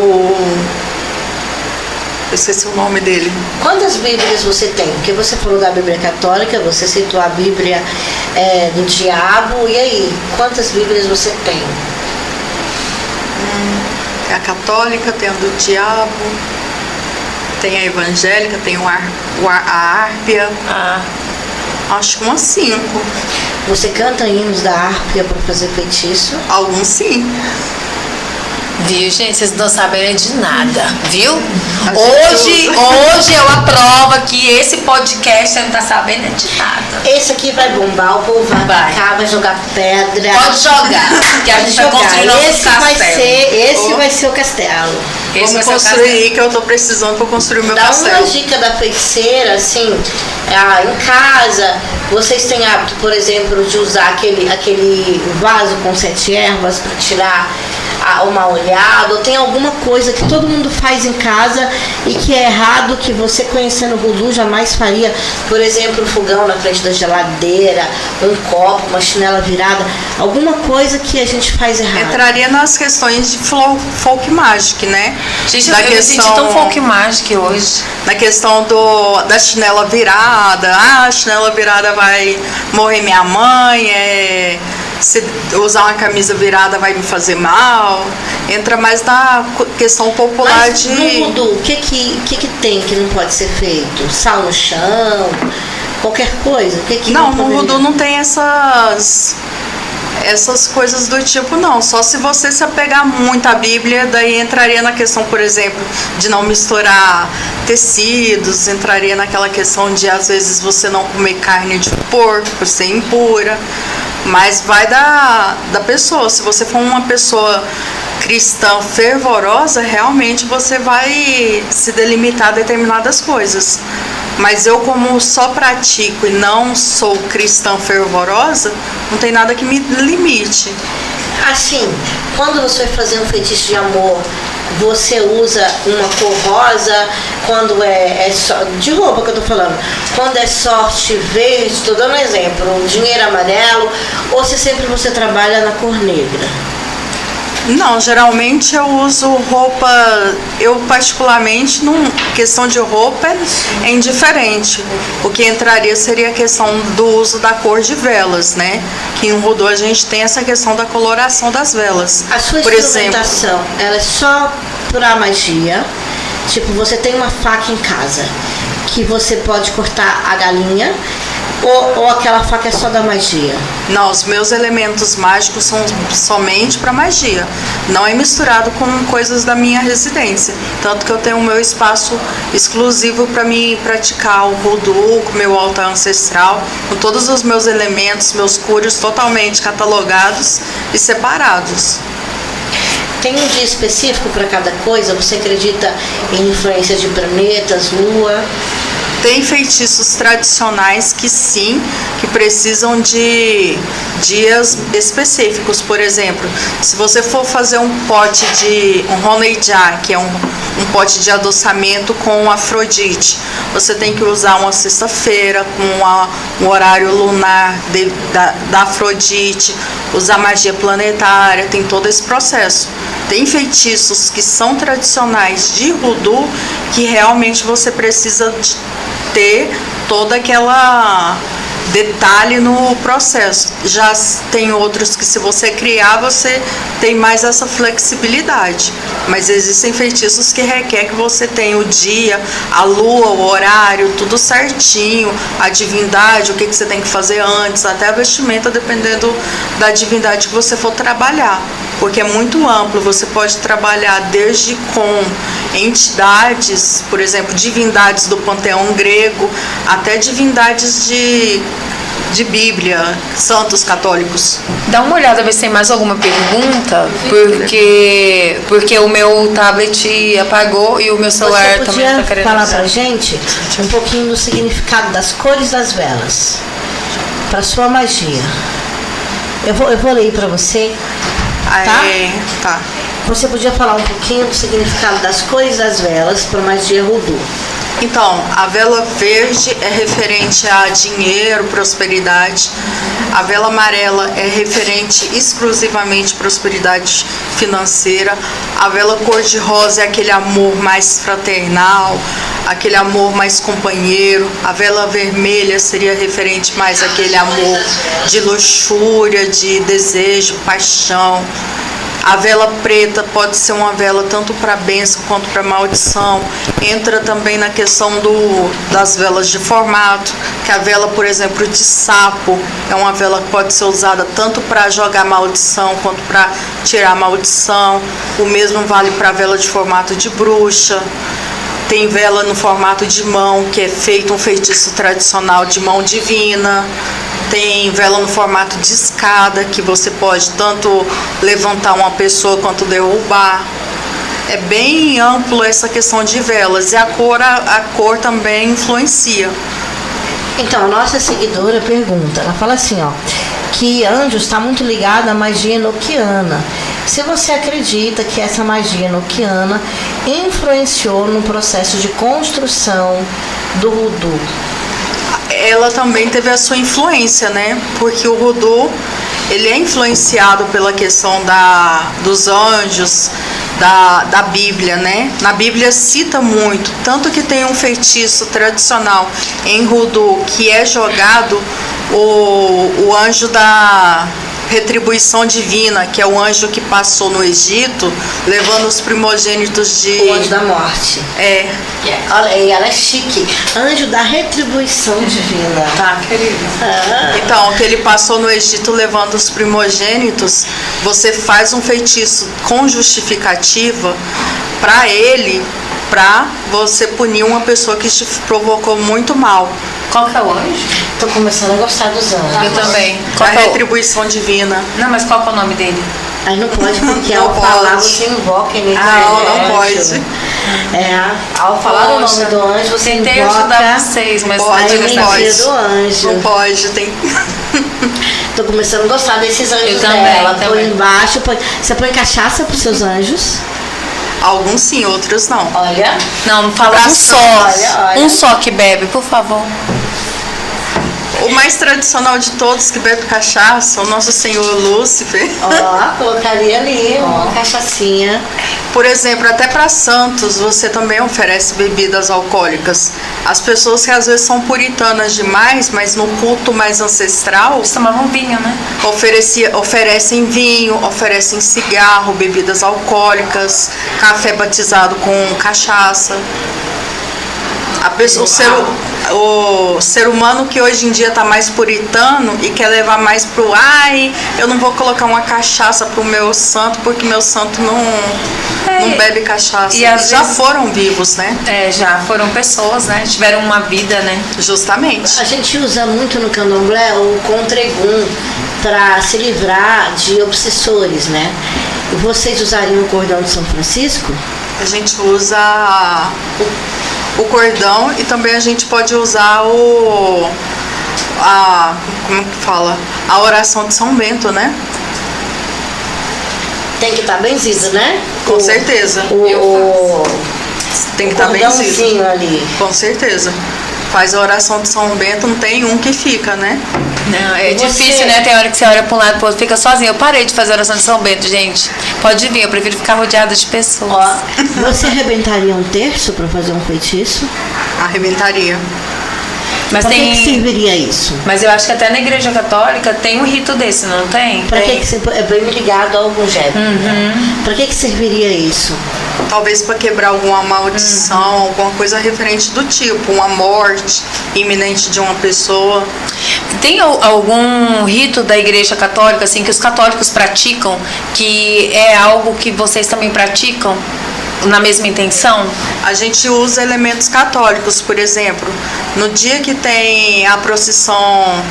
Eu esqueci o nome dele. Quantas Bíblias você tem? Porque você falou da Bíblia Católica, você citou a Bíblia do Diabo. E aí, quantas Bíblias você tem? Tem a católica, tem a do Diabo, tem a evangélica, tem a Árpia. Acho que umas 5. Você canta hinos da Árpia para fazer feitiço? Alguns sim. Viu, gente? Vocês não sabem de nada, viu? Hoje eu aprovo que esse podcast não tá sabendo de nada. Esse aqui vai bombar, o povo vai ficar, vai jogar pedra. Pode jogar, que a gente vai construir nosso castelo. Esse vai ser o castelo. Vamos construir, que eu tô precisando para construir o meu castelo. Dá uma dica da feiticeira, assim, em casa, vocês têm hábito, por exemplo, de usar aquele vaso com 7 ervas para tirar o mal olhado, ou tem alguma coisa que todo mundo faz em casa e que é errado, que você conhecendo o voodoo jamais faria? Por exemplo, um fogão na frente da geladeira, um copo, uma chinela virada, alguma coisa que a gente faz errado. Entraria nas questões de folk magic, né? Gente, eu me senti tão folk magic hoje. Na questão da chinela virada. A chinela virada vai morrer minha mãe, se usar uma camisa virada vai me fazer mal. Entra mais na questão popular. Mas no voodoo, o que tem que não pode ser feito? Sal no chão? Qualquer coisa? Não, no voodoo não tem essas coisas do tipo, não. Só se você se apegar muito à Bíblia, daí entraria na questão, por exemplo, de não misturar tecidos, entraria naquela questão de, às vezes, você não comer carne de porco por ser impura. Mas vai da pessoa. Se você for uma pessoa cristã fervorosa, realmente você vai se delimitar a determinadas coisas. Mas eu, como só pratico e não sou cristã fervorosa, não tem nada que me limite. Assim, quando você vai fazer um feitiço de amor, você usa uma cor rosa? Quando de roupa que eu tô falando, quando é sorte verde, tô dando um exemplo, dinheiro amarelo, ou se sempre você trabalha na cor negra? Não, geralmente eu uso roupa, eu particularmente, questão de roupa é indiferente. O que entraria seria a questão do uso da cor de velas, né? Que em voodoo a gente tem essa questão da coloração das velas. A sua instrumentação, ela é só pra magia? Tipo, você tem uma faca em casa que você pode cortar a galinha, ou aquela faca é só da magia? Não, os meus elementos mágicos são somente para magia. Não é misturado com coisas da minha residência. Tanto que eu tenho o meu espaço exclusivo para mim praticar o voodoo, com o meu altar ancestral, com todos os meus elementos, meus cúrios totalmente catalogados e separados. Tem um dia específico para cada coisa? Você acredita em influência de planetas, lua? Tem feitiços tradicionais que sim, que precisam de dias específicos. Por exemplo, se você for fazer um pote de honeyjar, que é um pote de adoçamento com Afrodite, você tem que usar uma sexta-feira com um horário lunar da Afrodite, usar magia planetária, tem todo esse processo. Tem feitiços que são tradicionais de voodoo que realmente você precisa ter toda aquela detalhe no processo. Já tem outros que, se você criar, você tem mais essa flexibilidade. Mas existem feitiços que requer que você tenha o dia, a lua, o horário, tudo certinho, a divindade, o que você tem que fazer antes, até a vestimenta, dependendo da divindade que você for trabalhar. Porque é muito amplo, você pode trabalhar desde com entidades, por exemplo, divindades do panteão grego, até divindades de Bíblia, santos católicos. Dá uma olhada, ver se tem mais alguma pergunta, porque o meu tablet apagou e o meu celular Você também está querendo falar usar. pra gente um pouquinho do significado das cores das velas para sua magia? Eu vou ler pra você. Tá. Você podia falar um pouquinho do significado das cores das velas para magia voodoo? Então, a vela verde é referente a dinheiro, prosperidade. A vela amarela é referente exclusivamente à prosperidade financeira. A vela cor-de-rosa é aquele amor mais fraternal, aquele amor mais companheiro. A vela vermelha seria referente mais àquele amor de luxúria, de desejo, paixão. A vela preta pode ser uma vela tanto para bênção quanto para maldição. Entra também na questão das velas de formato, que a vela, por exemplo, de sapo é uma vela que pode ser usada tanto para jogar maldição quanto para tirar maldição. O mesmo vale para a vela de formato de bruxa. Tem vela no formato de mão, que é feito um feitiço tradicional de mão divina. Tem vela no formato de escada, que você pode tanto levantar uma pessoa quanto derrubar. É bem amplo essa questão de velas. E a cor também influencia. Então, a nossa seguidora pergunta, ela fala assim, ó, que anjos está muito ligado à magia enoquiana. Se você acredita que essa magia enoquiana influenciou no processo de construção do voodoo? Ela também teve a sua influência, né? Porque o voodoo, ele é influenciado pela questão dos anjos, da Bíblia, né? Na Bíblia cita muito, tanto que tem um feitiço tradicional em voodoo que é jogado o anjo da retribuição divina, que é o anjo que passou no Egito, levando os primogênitos de... O anjo da morte. É. Olha aí, ela é chique. Anjo da retribuição divina. Tá, querida. Então, que ele passou no Egito levando os primogênitos, você faz um feitiço com justificativa para ele, para você punir uma pessoa que te provocou muito mal. Qual que é o anjo? Tô começando a gostar dos anjos. Eu também. A Qual que é o... retribuição divina. Não, mas qual que é o nome dele? Aí não pode, porque Não ao falar pode. você invoca em Não pode. Ao falar o nome do anjo, você Tentei invoca ajudar vocês, mas Pode, a não energia pode. do anjo. Não pode, tem... Tô começando a gostar desses anjos Eu também, dela. Põe também. embaixo, você põe cachaça pros seus anjos. Alguns sim, outros não. Olha. Não, fala um só. olha. Um só que bebe, por favor. O mais tradicional de todos que bebe cachaça, o nosso Senhor Lúcifer. Ó, colocaria ali uma cachaçinha. Por exemplo, até para santos você também oferece bebidas alcoólicas. As pessoas que às vezes são puritanas demais, mas no culto mais ancestral, Eles tomavam vinho, né? oferecem vinho, oferecem cigarro, bebidas alcoólicas, café batizado com cachaça. O ser humano que hoje em dia está mais puritano e quer levar mais pro eu não vou colocar uma cachaça pro meu santo porque meu santo não bebe cachaça. E às já vezes- foram vivos, né? Já foram pessoas, né? Tiveram uma vida, né? Justamente. A gente usa muito no candomblé o contregum para se livrar de obsessores, né? E vocês usariam o cordão de São Francisco? A gente usa o cordão e também a gente pode usar como que fala? A oração de São Bento, né? Tem que estar benzido, né? Com certeza. Tem que estar benzido. cordãozinho ali. Com certeza. Faz a oração de São Bento, não tem um que fica, né? Não, é E você? difícil, né? Tem hora que você olha pra um lado e pro outro, fica sozinho. Eu parei de fazer a oração de São Bento, gente. Pode vir, eu prefiro ficar rodeada de pessoas. Ó, você arrebentaria um terço para fazer um feitiço? Arrebentaria. Mas Para tem... que serviria isso? Mas eu acho que até na Igreja Católica tem um rito desse, não tem? Para que é bem ligado ao objeto. Para que serviria isso? Talvez para quebrar alguma maldição, alguma coisa referente do tipo, uma morte iminente de uma pessoa. Tem algum rito da Igreja Católica, assim, que os católicos praticam, que é algo que vocês também praticam na mesma intenção? A gente usa elementos católicos, por exemplo, no dia que tem a procissão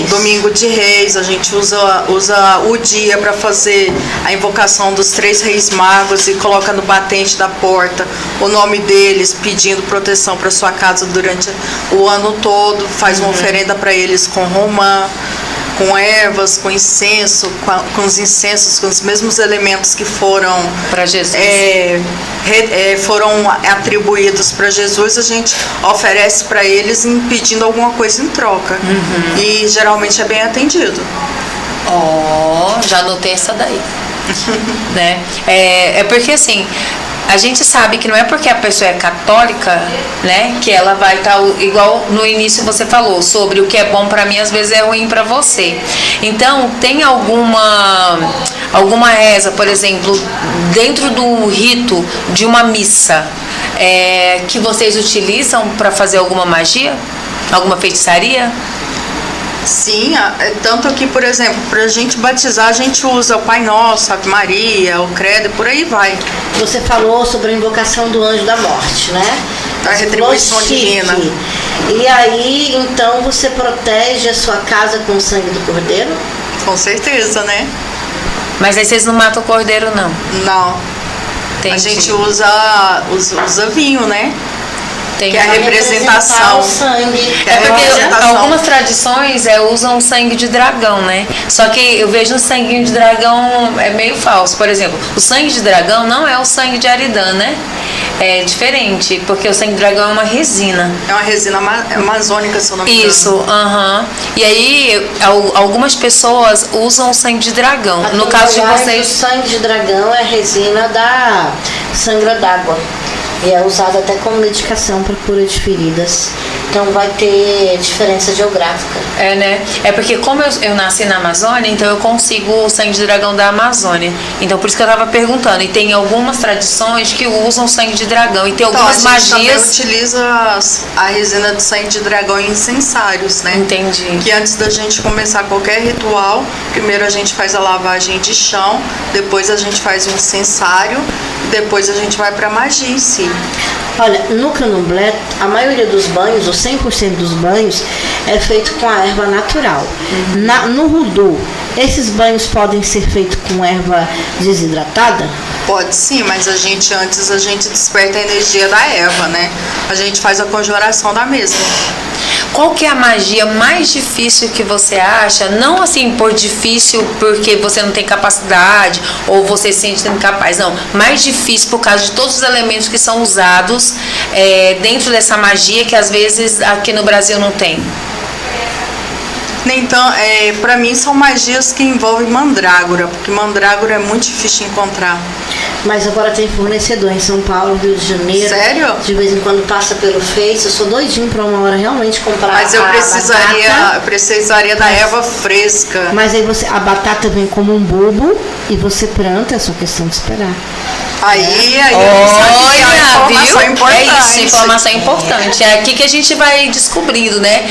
Domingo de Reis, a gente usa o dia para fazer a invocação dos 3 reis magos e coloca no batente da porta o nome deles, pedindo proteção para sua casa durante o ano todo, faz uma oferenda para eles com romã, com ervas, com incenso, com os incensos, com os mesmos elementos que foram para Jesus. Foram atribuídos para Jesus, a gente oferece para eles pedindo alguma coisa em troca. E geralmente é bem atendido. Já anotei essa daí. Né? É porque assim, a gente sabe que não é porque a pessoa é católica, né, que ela vai estar igual no início você falou sobre o que é bom para mim às vezes é ruim para você. Então tem alguma reza, por exemplo, dentro do rito de uma missa, que vocês utilizam para fazer alguma magia, alguma feitiçaria? Sim, tanto que, por exemplo, para a gente batizar, a gente usa o Pai Nosso, Ave Maria, o Credo, por aí vai. Você falou sobre a invocação do anjo da morte, né? A retribuição divina. E aí, então, você protege a sua casa com o sangue do cordeiro? Com certeza, né? Mas aí vocês não matam o cordeiro, não? Não. Entendi. A gente usa vinho, né? Tem que é a representação. O sangue. É porque algumas tradições usam sangue de dragão, né? Só que eu vejo o sanguinho de dragão é meio falso. Por exemplo, o sangue de dragão não é o sangue de Aridã, né? É diferente, porque o sangue de dragão é uma resina. É uma resina amazônica, se eu não me engano. Isso, E aí, algumas pessoas usam o sangue de dragão. Aqui no caso de vocês... O sangue de dragão é resina da sangra d'água. E é usado até como medicação para cura de feridas. Então vai ter diferença geográfica. Né? É porque como eu nasci na Amazônia, então eu consigo o sangue de dragão da Amazônia. Então por isso que eu tava perguntando. E tem algumas tradições que usam sangue de dragão. E tem algumas magias... a gente também utiliza a resina de sangue de dragão em incensários, né? Entendi. Que antes da gente começar qualquer ritual, primeiro a gente faz a lavagem de chão, depois a gente faz o incensário, depois a gente vai para magia em si. Olha, no candomblé, a maioria dos banhos, ou 100% dos banhos, é feito com a erva natural. No Rudu, esses banhos podem ser feitos com erva desidratada? Pode sim, mas antes a gente desperta a energia da erva, né? A gente faz a conjuração da mesma. Qual que é a magia mais difícil que você acha? Não assim por difícil porque você não tem capacidade ou você se sente incapaz, não. Mais difícil por causa de todos os elementos que são usados dentro dessa magia que às vezes aqui no Brasil não tem. Então, para mim são magias que envolvem mandrágora, porque mandrágora é muito difícil de encontrar. Mas agora tem fornecedor em São Paulo, Rio de Janeiro. Sério? De vez em quando passa pelo Face. Eu sou doidinho pra uma hora realmente comprar. Mas eu precisaria da erva fresca. Mas aí a batata vem como um bulbo e você planta, é só questão de esperar. Aí Olha, viu? Importante. É isso, informação importante. É aqui que a gente vai descobrindo, né?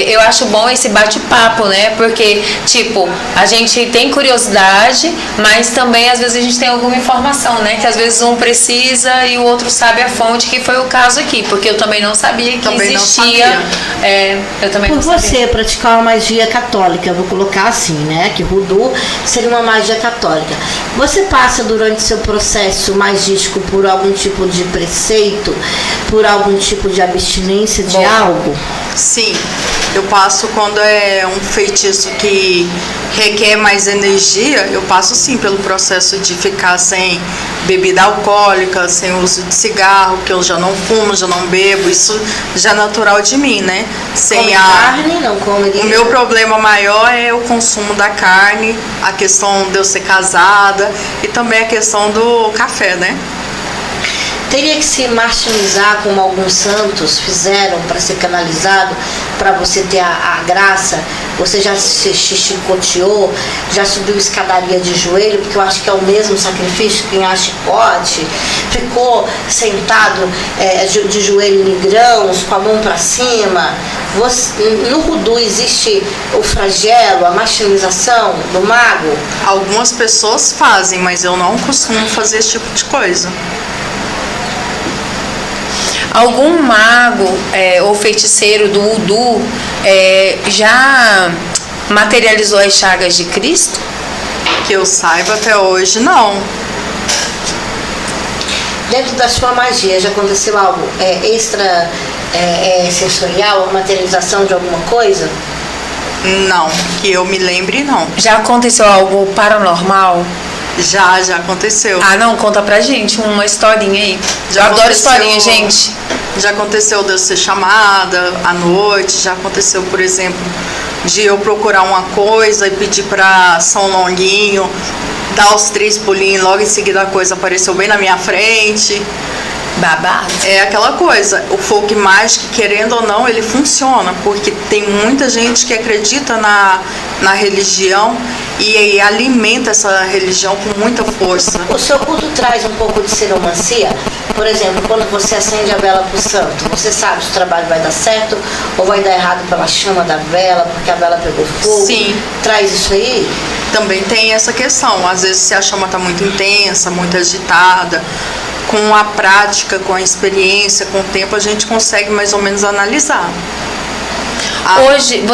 Eu acho bom esse bate-papo, né? Porque, tipo, a gente tem curiosidade, mas também às vezes a gente tem alguma informação, né? Que às vezes um precisa e o outro sabe a fonte, que foi o caso aqui. Porque eu também não sabia que também existia. Não sabia. Eu também Por não sabia. você praticar uma magia católica, eu vou colocar assim, né? Que Rudu seria uma magia católica. Você passa durante seu processo magístico por algum tipo de preceito, por algum tipo de abstinência de algo? Sim, eu passo quando é um feitiço que requer mais energia, eu passo sim pelo processo de ficar sem bebida alcoólica, sem uso de cigarro, que eu já não fumo, já não bebo, isso já é natural de mim, né? Come carne, não come. O meu problema maior é o consumo da carne, a questão de eu ser casada e também a questão do café, né? Teria que se martirizar como alguns santos fizeram para ser canalizado, para você ter a graça? Você já se chicoteou, já subiu escadaria de joelho, porque eu acho que é o mesmo sacrifício que em chicote, ficou sentado de joelho em grãos, com a mão para cima. No Voodoo existe o flagelo, a martirização do mago? Algumas pessoas fazem, mas eu não costumo fazer esse tipo de coisa. Algum mago ou feiticeiro do Voodoo já materializou as chagas de Cristo? Que eu saiba até hoje, não. Dentro da sua magia, já aconteceu algo extra sensorial, a materialização de alguma coisa? Não, que eu me lembre, não. Já aconteceu algo paranormal? Já aconteceu. Ah, não, conta pra gente uma historinha aí. Eu adoro historinha, gente. Já aconteceu de eu ser chamada à noite, já aconteceu, por exemplo, de eu procurar uma coisa e pedir pra São Longuinho dar os 3 pulinhos, logo em seguida a coisa apareceu bem na minha frente. Babado. É aquela coisa, o folk mágico, querendo ou não, ele funciona, porque tem muita gente que acredita na religião e alimenta essa religião com muita força. O seu culto traz um pouco de ciromancia? Por exemplo, quando você acende a vela para o santo, você sabe se o trabalho vai dar certo ou vai dar errado pela chama da vela, porque a vela pegou fogo? Sim. Traz isso aí? Também tem essa questão, às vezes se a chama está muito intensa, muito agitada, com a prática, com a experiência, com o tempo, a gente consegue mais ou menos analisar. Hoje,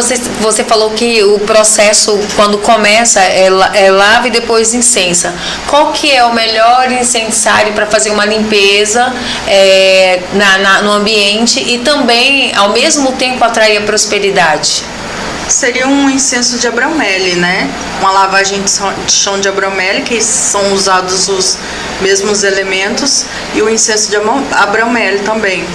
você falou que o processo, quando começa, é lava e depois incensa. Qual que é o melhor incensário para fazer uma limpeza no ambiente e também, ao mesmo tempo, atrair a prosperidade? Seria um incenso de abromele, né? Uma lavagem de chão de abromele, que são usados os mesmos elementos, e o incenso de abromele também.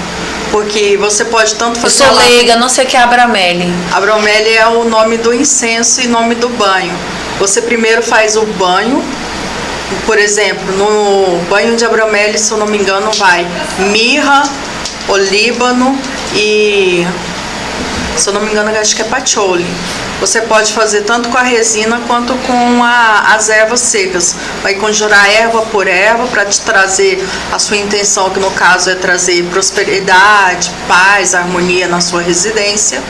Porque você pode tanto fazer... Eu sou leiga, não sei o que é abromele. Abromele é o nome do incenso e nome do banho. Você primeiro faz o banho, por exemplo, no banho de abromele, se eu não me engano, vai mirra, olíbano e... se eu não me engano, acho que é patchouli. Você pode fazer tanto com a resina quanto com as ervas secas. Vai conjurar erva por erva para te trazer a sua intenção, que no caso é trazer prosperidade, paz, harmonia na sua residência.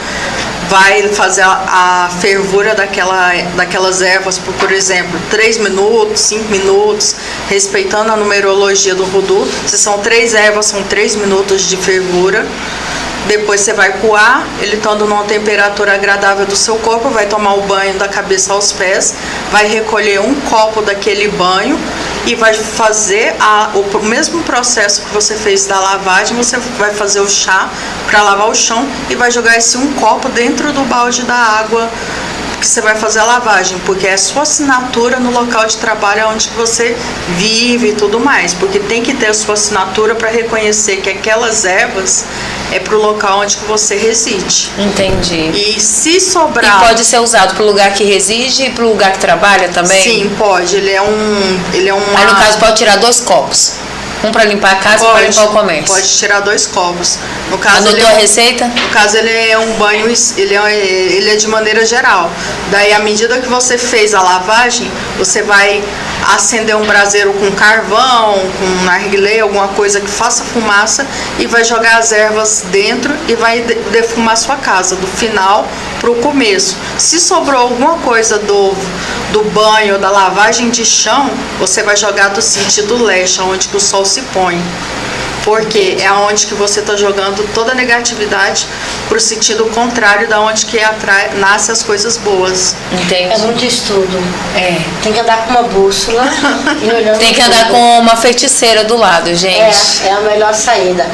Vai fazer a fervura daquelas ervas por exemplo, 3 minutos, 5 minutos, respeitando a numerologia do Voodoo. Se são 3 ervas, são 3 minutos de fervura. Depois você vai coar, ele estando numa temperatura agradável do seu corpo, vai tomar o banho da cabeça aos pés, vai recolher um copo daquele banho e vai fazer o mesmo processo que você fez da lavagem. Você vai fazer o chá para lavar o chão e vai jogar esse um copo dentro do balde da água que você vai fazer a lavagem, porque é a sua assinatura no local de trabalho onde você vive e tudo mais, porque tem que ter a sua assinatura para reconhecer que aquelas ervas é pro local onde que você reside. Entendi. E se sobrar... E pode ser usado pro lugar que reside e pro lugar que trabalha também? Sim, pode. Ele é um... Aí no caso pode tirar 2 copos. Um para limpar a casa e para limpar o comércio. Pode tirar 2 copos. No caso, anotou a receita? No caso, ele é um banho, ele é de maneira geral. Daí, à medida que você fez a lavagem, você vai acender um braseiro com carvão, com narguilé, alguma coisa que faça fumaça, e vai jogar as ervas dentro e vai defumar sua casa, do final para o começo. Se sobrou alguma coisa do banho, da lavagem de chão, você vai jogar do sentido leste, onde que o sol se põe. Porque é onde que você está jogando toda a negatividade para o sentido contrário da onde que nasce as coisas boas. Entendi. É muito estudo. É. Tem que andar com uma bússola e olhando. Tem que andar com uma feiticeira do lado, gente. É a melhor saída.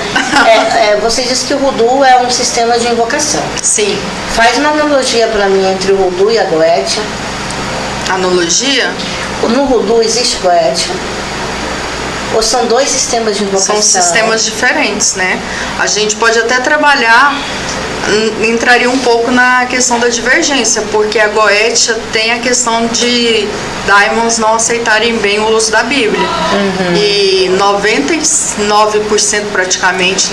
Você disse que o Voodoo é um sistema de invocação. Sim. Faz uma analogia para mim entre o Voodoo e a Goetia. Analogia? No Voodoo existe Goetia? Ou são dois sistemas de invocação? São sistemas diferentes, né? A gente pode até trabalhar, entraria um pouco na questão da divergência, porque a Goetia tem a questão de daimons não aceitarem bem o uso da Bíblia. E 99% praticamente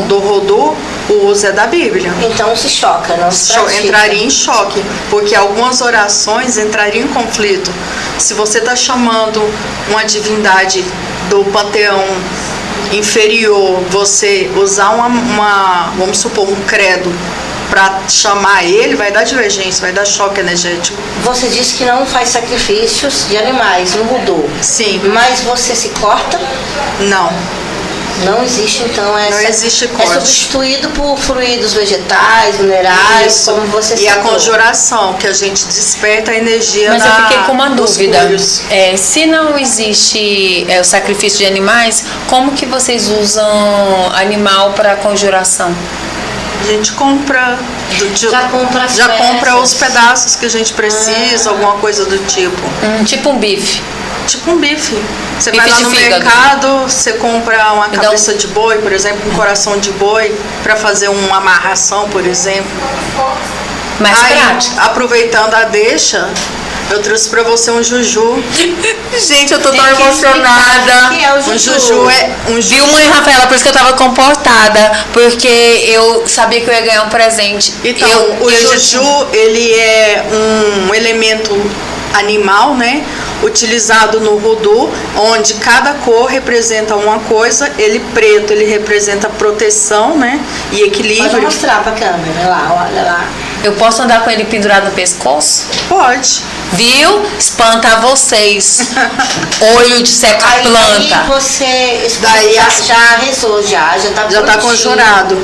do Rodô, o uso é da Bíblia. Então se choca, não se pratica. Entraria em choque, porque algumas orações entrariam em conflito. Se você está chamando uma divindade do panteão inferior, você usar vamos supor, um credo para chamar ele, vai dar divergência, vai dar choque energético. Você disse que não faz sacrifícios de animais no Rodô. Sim. Mas você se corta? Não. Não existe, então, não existe corte. É substituído por fluidos vegetais, minerais, isso, como você e citou. a conjuração, que a gente desperta a energia. Mas eu fiquei com uma dúvida. Se não existe o sacrifício de animais, como que vocês usam animal para conjuração? A gente compra. Já compra os pedaços que a gente precisa, alguma coisa do tipo. Tipo um bife. Tipo um bife. Você Bife vai lá no fígado. mercado, você compra uma cabeça de boi, por exemplo, um coração de boi, para fazer uma amarração, por exemplo. Mais prático. Aproveitando a deixa, eu trouxe pra você um juju. Gente, eu tô tão emocionada. Que é o Um juju é um juju. Viu, mãe Rafaela? Por isso que eu tava comportada. Porque eu sabia que eu ia ganhar um presente. Então, o juju, ele é um elemento animal, né? Utilizado no Voodoo, onde cada cor representa uma coisa. Ele preto, ele representa proteção, né? E equilíbrio. Pode mostrar pra câmera, lá, olha lá. Eu posso andar com ele pendurado no pescoço? Pode. Viu? Espanta vocês. Olho de seca-planta. Aí você Daí já rezou, já tá conjurado.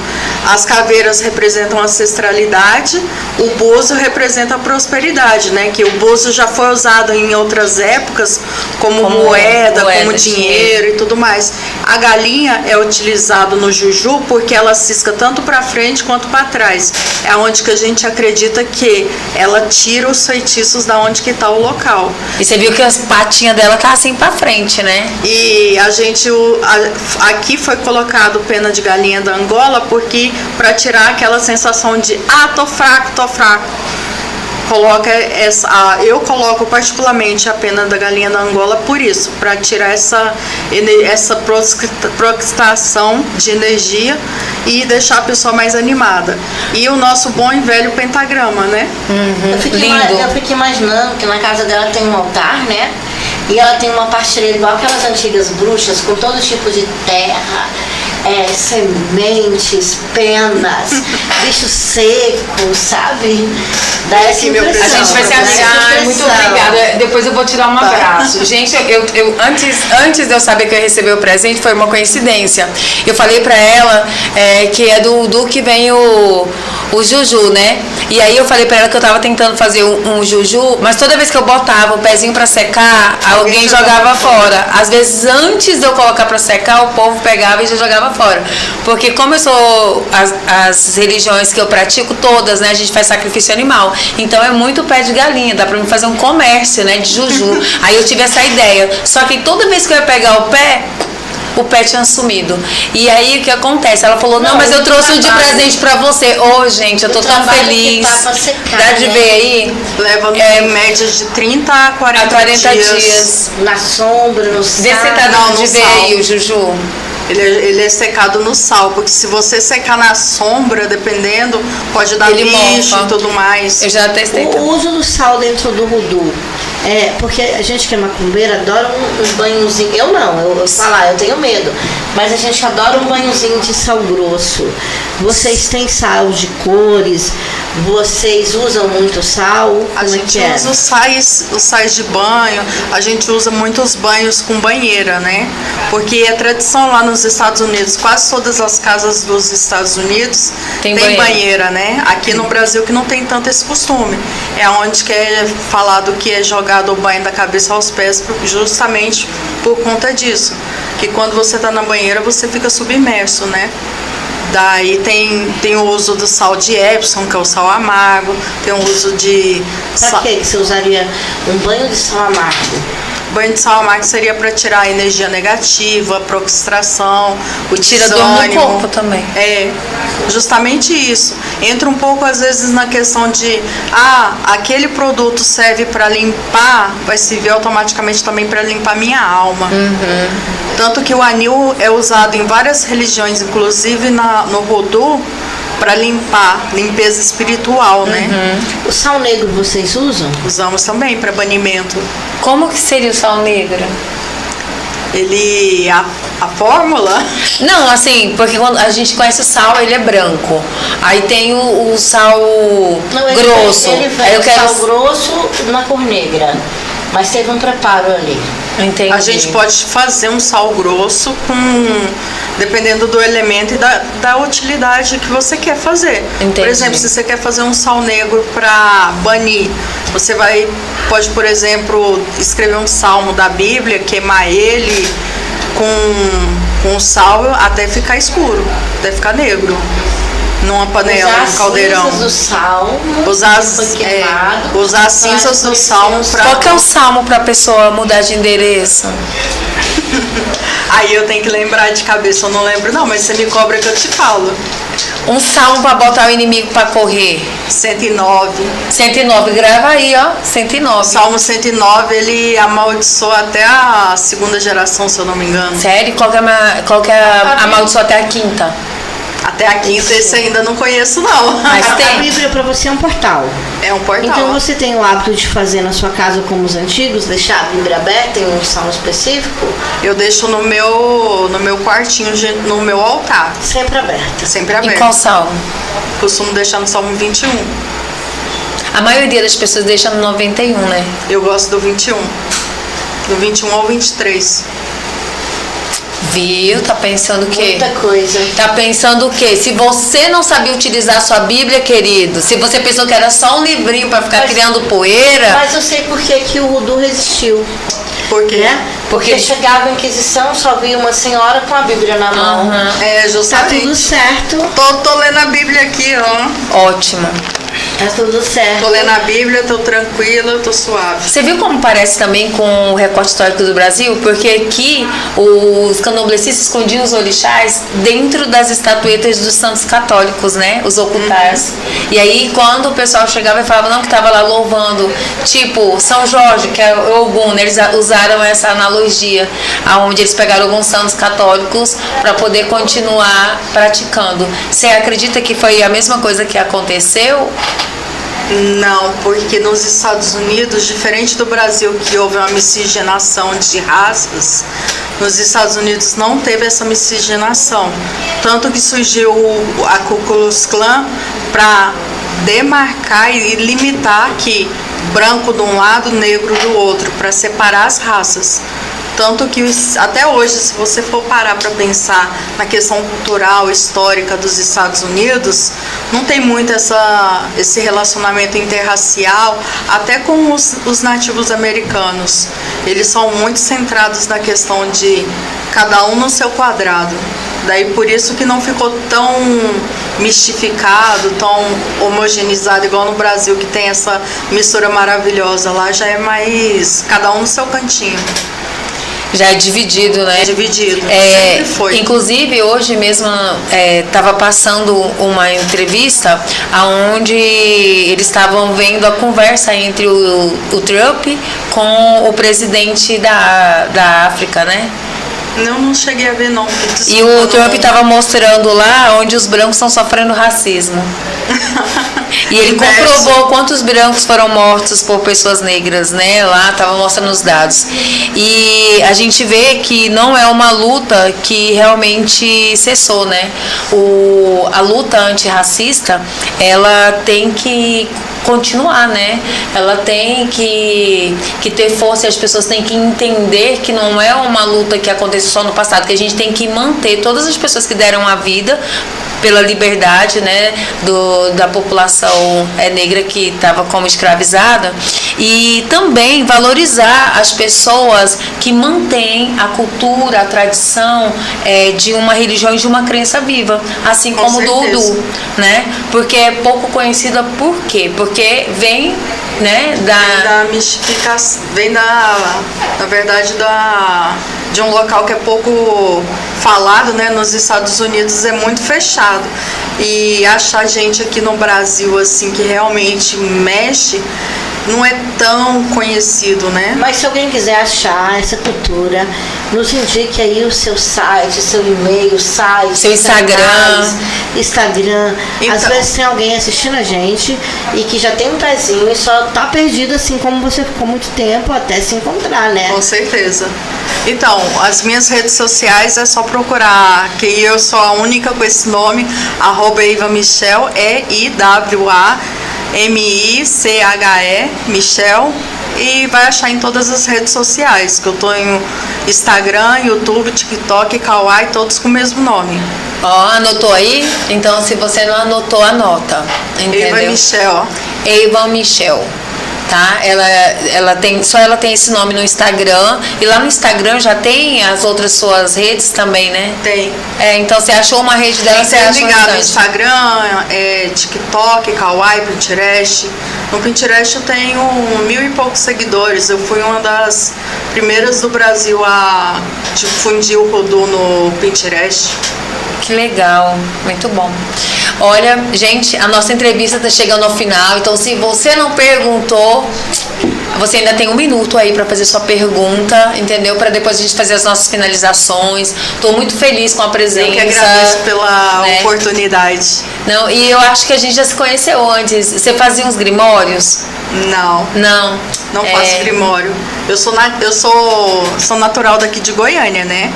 As caveiras representam a ancestralidade, o bozo representa a prosperidade, né? Que o bozo já foi usado em outras épocas como moeda, como dinheiro e tudo mais. A galinha é utilizada no juju porque ela cisca tanto para frente quanto para trás. É onde que a gente acredita que ela tira os feitiços da onde que está o local. E você viu que as patinhas dela tá assim para frente, né? E a gente aqui foi colocado pena de galinha da Angola porque para tirar aquela sensação de tô fraco. Eu coloco particularmente a pena da galinha da Angola por isso, para tirar essa prostração de energia e deixar a pessoa mais animada. E o nosso bom e velho pentagrama, né? Eu fico imaginando que na casa dela tem um altar, né? E ela tem uma partilheira igual aquelas antigas bruxas, com todo tipo de terra, sementes, penas, bichos secos, sabe? Dá essa impressão. A gente vai se achar. Muito obrigada. Depois eu vou te dar um abraço. Gente, antes de eu saber que eu ia receber o presente, foi uma coincidência. Eu falei pra ela que é do que vem o juju, né? E aí eu falei pra ela que eu tava tentando fazer um juju, mas toda vez que eu botava o pezinho pra secar, alguém jogava fora. Às vezes, antes de eu colocar pra secar, o povo pegava e já jogava fora. Porque como eu sou as religiões que eu pratico, todas, né? A gente faz sacrifício animal. Então é muito pé de galinha, dá pra mim fazer um comércio, né? De juju. Aí eu tive essa ideia. Só que toda vez que eu ia pegar o pé tinha sumido. E aí o que acontece? Ela falou, não, mas eu trouxe um de presente pra você. Gente, eu tô tão feliz. Dá de ver aí? Leva em média de 30 a 40 dias. Na sombra, no sal. Vê se tá dando de ver aí o juju. Ele é secado no sal, porque se você secar na sombra, dependendo, pode dar lixo e tudo mais. Eu já testei. O uso do sal dentro do voodoo, porque a gente que é macumbeira adora um banhozinho. Eu não, eu falar, eu tenho medo. Mas a gente adora um banhozinho de sal grosso. Vocês têm sal de cores? Vocês usam muito sal? A gente usa os sais de banho. A gente usa muitos banhos com banheira, né? Porque é tradição lá nos Estados Unidos. Quase todas as casas dos Estados Unidos tem banheira, né? Aqui no Brasil que não tem tanto esse costume. É onde que é falado que é jogado o banho da cabeça aos pés justamente por conta disso. Que quando você tá na banheira, você fica submerso, né? Daí tem o uso do sal de Epsom, que é o sal amargo. Tem o uso de... Pra que você usaria um banho de sal amargo? banho de Salamac seria para tirar a energia negativa, a prostração, o Tira dor no corpo também. É, justamente isso. Entra um pouco às vezes na questão de aquele produto serve para limpar, vai servir automaticamente também para limpar minha alma. Tanto que o anil é usado em várias religiões, inclusive no Vodou, para limpeza espiritual, né? O sal negro vocês usam? Usamos também para banimento. Como que seria o sal negro? A fórmula? Não, assim, porque quando a gente conhece o sal, ele é branco. Aí tem o sal grosso. Ele Aí vem sal grosso na cor negra. Mas teve um preparo ali. Entendi. A gente pode fazer um sal grosso dependendo do elemento e da utilidade que você quer fazer. Entendi. Por exemplo, se você quer fazer um sal negro para banir, você pode, por exemplo, escrever um salmo da Bíblia, queimar ele com sal até ficar escuro, até ficar negro. Numa panela, num caldeirão. Usar as cinzas do salmo. Usar as cinzas do salmo para... Qual que é o salmo para a pessoa mudar de endereço? Aí eu tenho que lembrar de cabeça, eu não lembro não, mas você me cobra que eu te falo. Um salmo para botar o inimigo para correr. 109. 109, grava aí, ó. 109. O Salmo 109, ele amaldiçoa até a segunda geração, se eu não me engano. Sério? Qual que é a amaldiçoa até a quinta? Até a quinta, esse ainda não conheço, não. Mas A tem. Bíblia para você é um portal. É um portal. Então você tem o hábito de fazer na sua casa como os antigos, deixar a Bíblia aberta em um salmo específico? Eu deixo no meu quartinho, no meu altar. Sempre aberta. Sempre Em aberto. qual salmo? Costumo deixar no Salmo 21. A maioria das pessoas deixa no 91, né? Eu gosto do 21. Do 21 ao 23. Viu? Tá pensando o quê? Muita coisa. Tá pensando o quê? Se você não sabia utilizar a sua Bíblia, querido, se você pensou que era só um livrinho para ficar criando poeira... Mas eu sei por que o Vodou resistiu. Por quê? Né? Porque chegava a Inquisição, só via uma senhora com a Bíblia na mão. É, Tá justamente. tudo certo. Tô lendo a Bíblia aqui, ó. Ótimo. Tá tudo certo. Tô lendo a Bíblia, tô tranquila, tô suave. Você viu como parece também com o recorte histórico do Brasil? Porque aqui os candomblecistas escondiam os orixás dentro das estatuetas dos santos católicos, né? Os ocultares. E aí quando o pessoal chegava e falava não, que tava lá louvando, tipo São Jorge, que é o Ogum, né? Eles usaram essa analogia, aonde eles pegaram alguns santos católicos para poder continuar praticando. Você acredita que foi a mesma coisa que aconteceu? Não, porque nos Estados Unidos, diferente do Brasil, que houve uma miscigenação de raças, nos Estados Unidos não teve essa miscigenação. Tanto que surgiu a Ku Klux Klan para demarcar e limitar aqui branco de um lado, negro do outro, para separar as raças. Tanto que até hoje, se você for parar para pensar na questão cultural, histórica dos Estados Unidos, não tem muito esse relacionamento interracial, até com os nativos americanos. Eles são muito centrados na questão de cada um no seu quadrado. Daí por isso que não ficou tão mistificado, tão homogeneizado, igual no Brasil, que tem essa mistura maravilhosa. Lá já é mais cada um no seu cantinho. Já é dividido, né? É dividido, sempre foi. Inclusive, hoje mesmo estava passando uma entrevista onde eles estavam vendo a conversa entre o Trump com o presidente da África, né? Não cheguei a ver, não. E o Trump estava mostrando lá onde os brancos estão sofrendo racismo. E ele comprovou quantos brancos foram mortos por pessoas negras, né? Lá estava mostrando os dados. E a gente vê que não é uma luta que realmente cessou, né? A luta antirracista, ela tem que continuar, né? Ela tem que ter força, e as pessoas têm que entender que não é uma luta que aconteceu só no passado, que a gente tem que manter todas as pessoas que deram a vida pela liberdade, né, da população negra que estava como escravizada, e também valorizar as pessoas que mantêm a cultura, a tradição de uma religião e de uma crença viva, assim como o do Vodou, né? Porque é pouco conhecida por quê? Porque porque vem, né, Da mistificação, vem na verdade, de um local que é pouco falado, né? Nos Estados Unidos é muito fechado. E achar gente aqui no Brasil, assim, que realmente mexe, não é tão conhecido, né? Mas se alguém quiser achar essa cultura, nos indique aí o seu site, seu e-mail, site, seu Instagram. Instagram. Então. Às vezes tem alguém assistindo a gente e que já tem um pezinho e só tá perdido, assim como você ficou muito tempo até se encontrar, né? Com certeza. Então, as minhas redes sociais é só procurar, que eu sou a única com esse nome, @EivaMichel, EIWAMICHE, Michel, e vai achar em todas as redes sociais, que eu tô em Instagram, YouTube, TikTok, Kawaii, todos com o mesmo nome. Ó, anotou aí? Então, se você não anotou, anota. Entendeu? Eiva Michel. Eiva Michel. Tá? Ela tem esse nome no Instagram. E lá no Instagram já tem as outras suas redes também, né? Tem. Então você achou uma rede dela, você acha um ligado no restante. Instagram, TikTok, Kawaii, Pinterest. No Pinterest eu tenho 1.000 e poucos seguidores. Eu fui uma das primeiras do Brasil a difundir o Rudu no Pinterest. Que legal, muito bom. Olha, gente, a nossa entrevista está chegando ao final, então se você não perguntou, você ainda tem 1 minuto aí para fazer sua pergunta, entendeu? Para depois a gente fazer as nossas finalizações. Estou muito feliz com a presença. Eu que agradeço pela né? oportunidade. Não, e eu acho que a gente já se conheceu antes. Você fazia uns grimórios? Não. Não faço grimório. Eu sou natural daqui de Goiânia, né?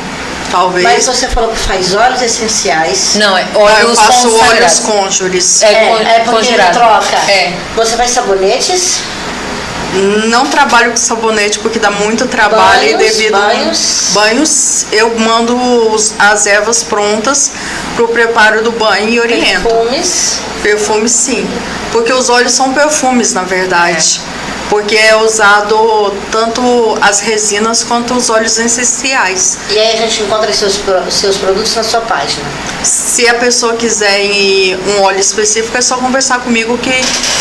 Talvez. Mas você falou que faz óleos essenciais. Não, óleos eu faço consagrados. óleos cônjures. Porque ele troca. Você faz sabonetes? Não trabalho com sabonete porque dá muito trabalho banhos eu mando as ervas prontas pro preparo do banho e oriento. Perfumes sim, porque os óleos são perfumes na verdade. Porque é usado tanto as resinas quanto os óleos essenciais. E aí a gente encontra seus produtos na sua página. Se a pessoa quiser um óleo específico, é só conversar comigo que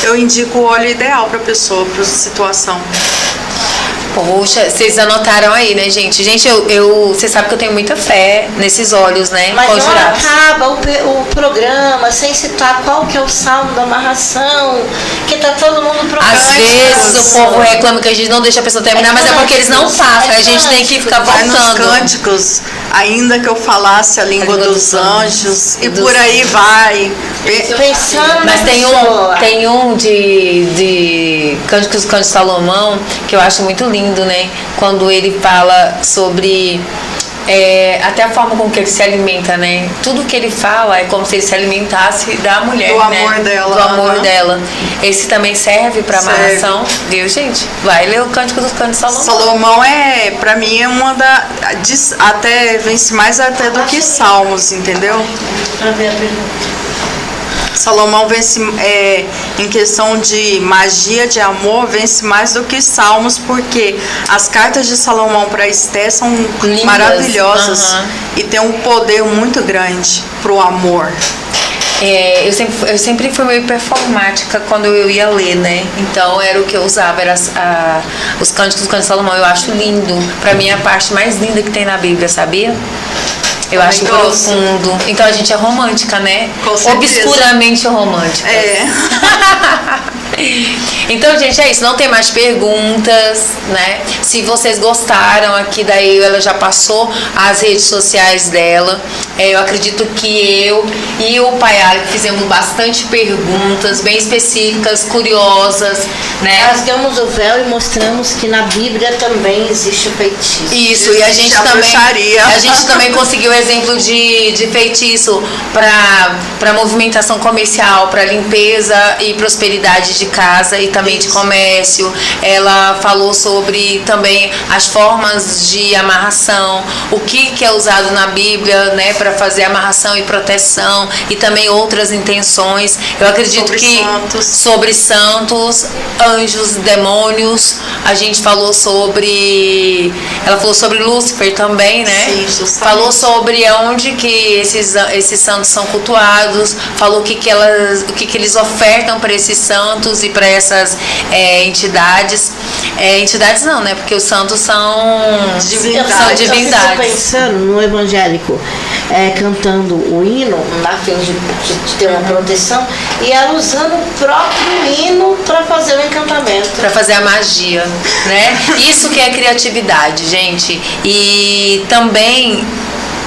eu indico o óleo ideal para a pessoa, para a situação. Poxa, vocês anotaram aí, né, gente? Gente, você sabe que eu tenho muita fé nesses óleos, né? Mas não conjurados. acaba o programa sem citar qual que é o salmo da amarração, que tá todo mundo procurando. Às vezes o povo reclama que a gente não deixa a pessoa terminar, mas é porque eles não passam. A gente tem que ficar Vai nos voltando. cânticos, ainda que eu falasse a língua dos anjos, e por aí vai. Pensando Mas na tem pessoa. um de Cânticos do Cântico de Salomão que eu acho muito lindo, né? Quando ele fala sobre até a forma com que ele se alimenta, né? Tudo que ele fala é como se ele se alimentasse da mulher, Do né? amor dela. Do amor dela. Esse também serve para amarração, viu, gente? Vai ler o Cântico do Cântico de Salomão. Salomão pra mim é uma até vence mais até do que Salmos, entendeu? Pra ver a pergunta. Salomão vence em questão de magia, de amor, vence mais do que Salmos, porque as cartas de Salomão para Esté são Lindas. maravilhosas e tem um poder muito grande pro amor. Eu sempre fui meio performática quando eu ia ler, né? Então era o que eu usava, era os Cânticos do Cântico de Salomão. Eu acho lindo. Pra mim é a parte mais linda que tem na Bíblia, sabia? Eu acho profundo. Então a gente é romântica, né? Com certeza. Obscuramente romântica. Então, gente, é isso. Não tem mais perguntas, né? Se vocês gostaram aqui, daí ela já passou as redes sociais dela. Eu acredito que eu e o Paiara fizemos bastante perguntas bem específicas, curiosas, né? Rasgamos o véu e mostramos que na Bíblia também existe o feitiço. Isso, e a gente também conseguiu exemplo de feitiço para movimentação comercial, para limpeza e prosperidade de casa e também de comércio. Ela falou sobre também as formas de amarração, o que é usado na Bíblia, né, para para fazer amarração e proteção e também outras intenções. Eu acredito sobre santos, anjos, demônios. A gente falou sobre, ela falou sobre Lúcifer também, né? Sim, justamente. Falou sobre onde que esses santos são cultuados, falou o que eles ofertam para esses santos e para essas entidades. Entidades não, né? Porque os santos são divindades. Eu fico pensando no evangélico cantando o hino, na fim de ter uma proteção, e ela usando o próprio hino para fazer o encantamento. Para fazer a magia, né? Isso que é criatividade, gente. E também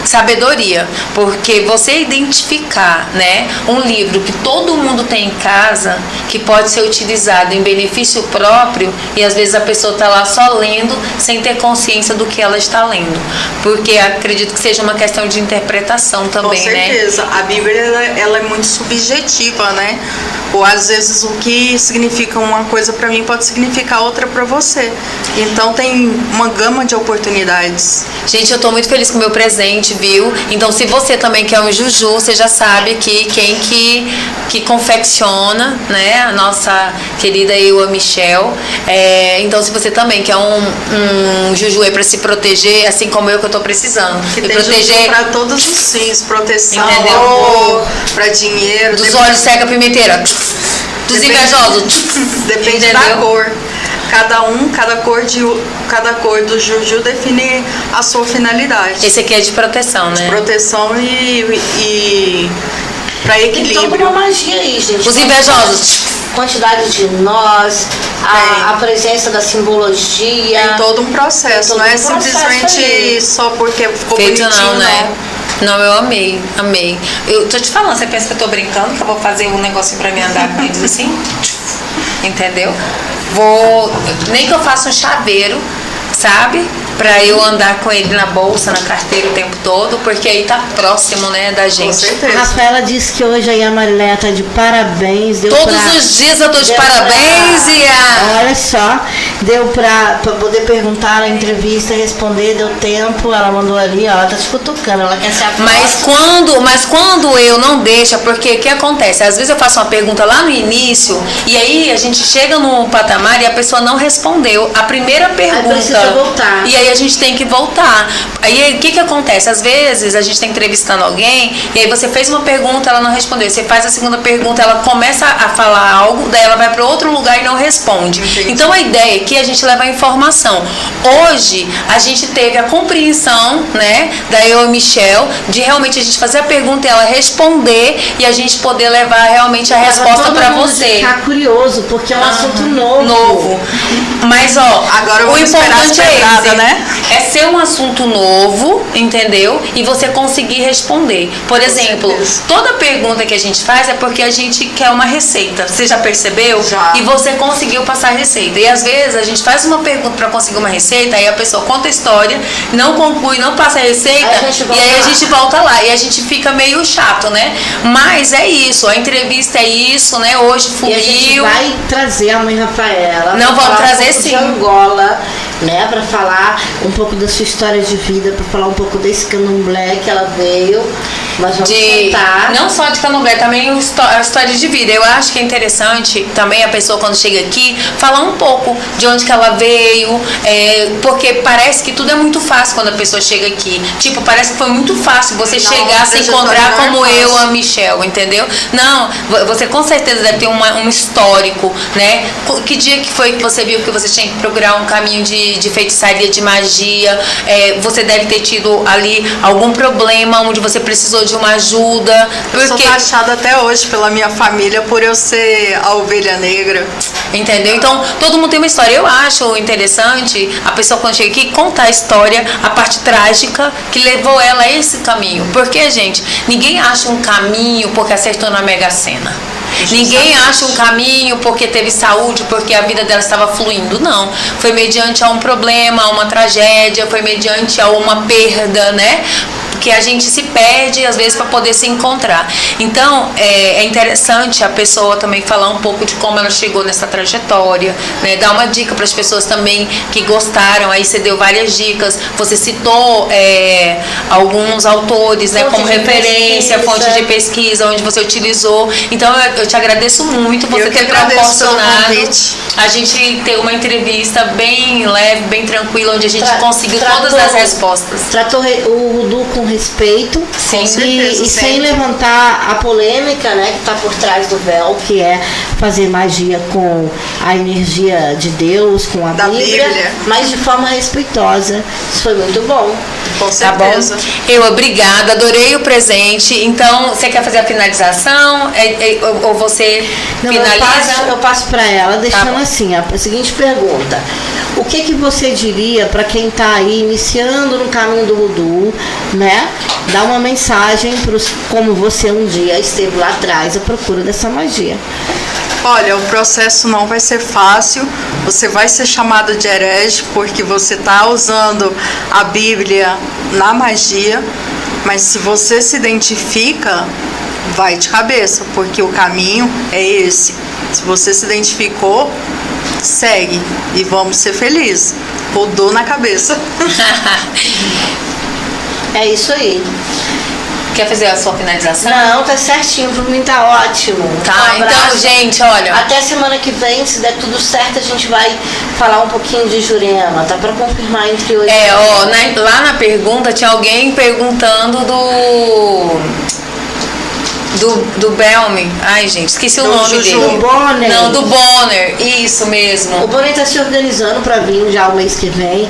sabedoria, porque você identificar, né, um livro que todo mundo tem em casa, que pode ser utilizado em benefício próprio, e às vezes a pessoa está lá só lendo sem ter consciência do que ela está lendo, porque acredito que seja uma questão de interpretação também, né? Com certeza, a Bíblia ela é muito subjetiva, né? Ou às vezes o que significa uma coisa para mim pode significar outra para você. Então tem uma gama de oportunidades. Gente, eu tô muito feliz com o meu presente, viu? Então se você também quer um Juju, você já sabe que quem que confecciona, né? A nossa querida Eua Michel. Então se você também quer um Juju aí pra se proteger, assim como eu que eu tô precisando. Que tem proteger para todos os fins, proteção, entendeu? Para dinheiro. Dos olhos seca a pimenteira. Dos invejosos. Depende entendeu? da cor. Cada cor do Juju define a sua finalidade. Esse aqui é de proteção, né? De proteção e para equilíbrio. Tem toda uma magia aí, gente. Os invejosos. Quantidade de nós, a presença da simbologia. Tem todo um processo, não é simplesmente só porque ficou feito bonitinho, não, né? Não, eu amei. Eu tô te falando, você pensa que eu tô brincando, que eu vou fazer um negocinho pra me andar com eles assim? Entendeu? Nem que eu faça um chaveiro, sabe? Pra eu andar com ele na bolsa, na carteira o tempo todo, porque aí tá próximo, né, da gente. Com certeza. A Rafaela disse que hoje aí a Marileia tá de parabéns. Todos os dias eu tô de parabéns, Olha só, deu pra poder perguntar na entrevista, responder, deu tempo, ela mandou ali, ó, ela tá te cutucando, ela quer ser a mas quando eu não deixo, porque o que acontece? Às vezes eu faço uma pergunta lá no início, e aí a gente chega no patamar e a pessoa não respondeu a primeira pergunta. Aí precisa voltar. E aí a gente tem que voltar. Aí o que acontece? Às vezes a gente está entrevistando alguém e aí você fez uma pergunta, ela não respondeu. Você faz a segunda pergunta, ela começa a falar algo, daí ela vai para outro lugar e não responde. Entendi. Então a ideia aqui é a gente levar a informação. Hoje a gente teve a compreensão, né, da Eu e Michel, de realmente a gente fazer a pergunta e ela responder e a gente poder levar realmente a resposta para você. Ficar curioso, porque é um assunto novo. Mas ó, agora o importante é esse, né? É ser um assunto novo, entendeu? E você conseguir responder. Por exemplo, toda pergunta que a gente faz é porque a gente quer uma receita. Você já percebeu? Já. E você conseguiu passar a receita. E às vezes a gente faz uma pergunta para conseguir uma receita, aí a pessoa conta a história, não conclui, não passa a receita, e aí a gente volta lá. E a gente fica meio chato, né? Mas é isso, a entrevista é isso, né? Hoje fluiu. E a gente vai trazer a mãe Rafaela. Não, vamos trazer sim. De Angola, né? Pra falar um pouco da sua história de vida, pra falar um pouco desse candomblé que ela veio. Nós vamos sentar. Não só de candomblé, também a história de vida. Eu acho que é interessante também a pessoa, quando chega aqui, falar um pouco de onde que ela veio, porque parece que tudo é muito fácil quando a pessoa chega aqui. Tipo, parece que foi muito fácil você chegar, se encontrar como eu, a Michel, entendeu? Não, você com certeza deve ter um histórico, né? Que dia que foi que você viu que você tinha que procurar um caminho de feitiçaria, de magia? Você deve ter tido ali algum problema onde você precisou de uma ajuda. Eu sou taxada até hoje pela minha família por eu ser a ovelha negra. Entendeu? Então, todo mundo tem uma história. Eu acho interessante a pessoa, quando chega aqui, contar a história, a parte trágica que levou ela a esse caminho. Porque, gente, ninguém acha um caminho porque acertou na Mega Sena. Ninguém acha um caminho porque teve saúde, porque a vida dela estava fluindo. Não. Foi mediante a um problema, a uma tragédia, foi mediante a uma perda, né? porque a gente se perde às vezes para poder se encontrar. Então é interessante a pessoa também falar um pouco de como ela chegou nessa trajetória, né? Dar uma dica para as pessoas também que gostaram. Aí você deu várias dicas, você citou alguns autores, né, como referência, fonte de pesquisa, onde você utilizou. Então eu te agradeço muito você ter proporcionado a gente ter uma entrevista bem leve, bem tranquila, onde a gente conseguiu todas as respostas. Tratou o Voodoo com respeito. Sim, e sem levantar a polêmica, né, que está por trás do véu, que é fazer magia com a energia de Deus, com a Bíblia, mas de forma respeitosa. Isso foi muito bom. Com certeza. Tá bom? Obrigada, adorei o presente. Então, você quer fazer a finalização? Ou você finaliza? Eu passo para ela, deixando assim, a seguinte pergunta. O que você diria para quem está aí iniciando no caminho do Voodoo, né? Dá uma mensagem como você um dia esteve lá atrás à procura dessa magia. Olha, o processo não vai ser fácil, você vai ser chamado de herege porque você está usando a Bíblia na magia, mas se você se identifica, vai de cabeça, porque o caminho é esse. Se você se identificou, segue e vamos ser felizes. Rodou na cabeça. É isso aí. Quer fazer a sua finalização? Não, tá certinho, pra mim tá ótimo. Tá, então, gente, olha. Até semana que vem, se der tudo certo, a gente vai falar um pouquinho de Jurema, tá? Pra confirmar entre hoje. Lá na pergunta tinha alguém perguntando do Belmi. Ai, gente, esqueci o nome dele. Do Bonner. Não, do Bonner. Isso mesmo. O Bonner tá se organizando para vir já o mês que vem.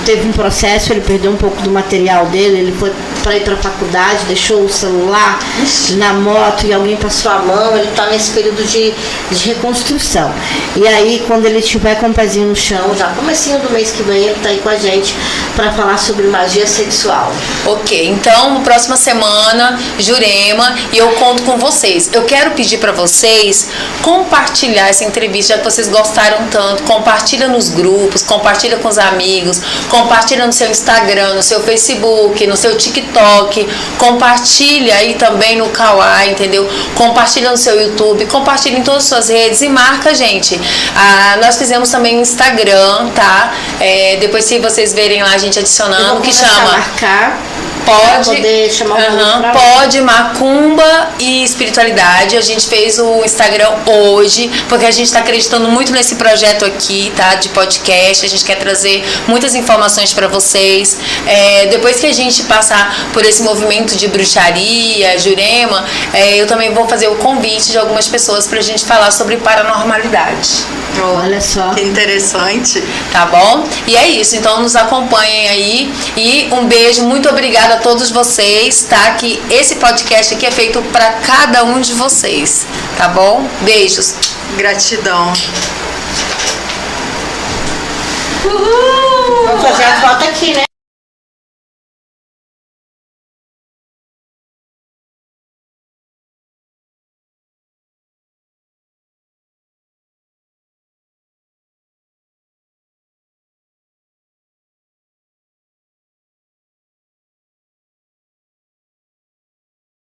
Teve um processo, ele perdeu um pouco do material dele, ele foi para ir para a faculdade, deixou o celular na moto e alguém passou a mão, ele tá nesse período de reconstrução. E aí, quando ele tiver com o pezinho no chão, já comecinho do mês que vem, ele tá aí com a gente para falar sobre magia sexual. Ok, então, próxima semana, Jurema, e eu conto com vocês. Eu quero pedir para vocês compartilhar essa entrevista, já que vocês gostaram tanto. Compartilha nos grupos, compartilha com os amigos, compartilha no seu Instagram, no seu Facebook, no seu TikTok, compartilha aí também no Kawaii, entendeu? Compartilha no seu YouTube, compartilha em todas as suas redes e marca a gente. Nós fizemos também um Instagram, tá? Depois, se vocês verem lá a gente adicionando, que chama marcar. Pode Macumba e Espiritualidade. A gente fez o Instagram hoje porque a gente está acreditando muito nesse projeto aqui, tá? De podcast. A gente quer trazer muitas informações para vocês. Depois que a gente passar por esse movimento de bruxaria, Jurema, eu também vou fazer o convite de algumas pessoas pra gente falar sobre paranormalidade. Olha só. Que interessante. Tá bom? E é isso. Então nos acompanhem aí. E um beijo. Muito obrigada a todos vocês, tá? Que esse podcast aqui é feito para cada um de vocês, tá bom? Beijos. Gratidão. Vamos fazer a foto aqui, né?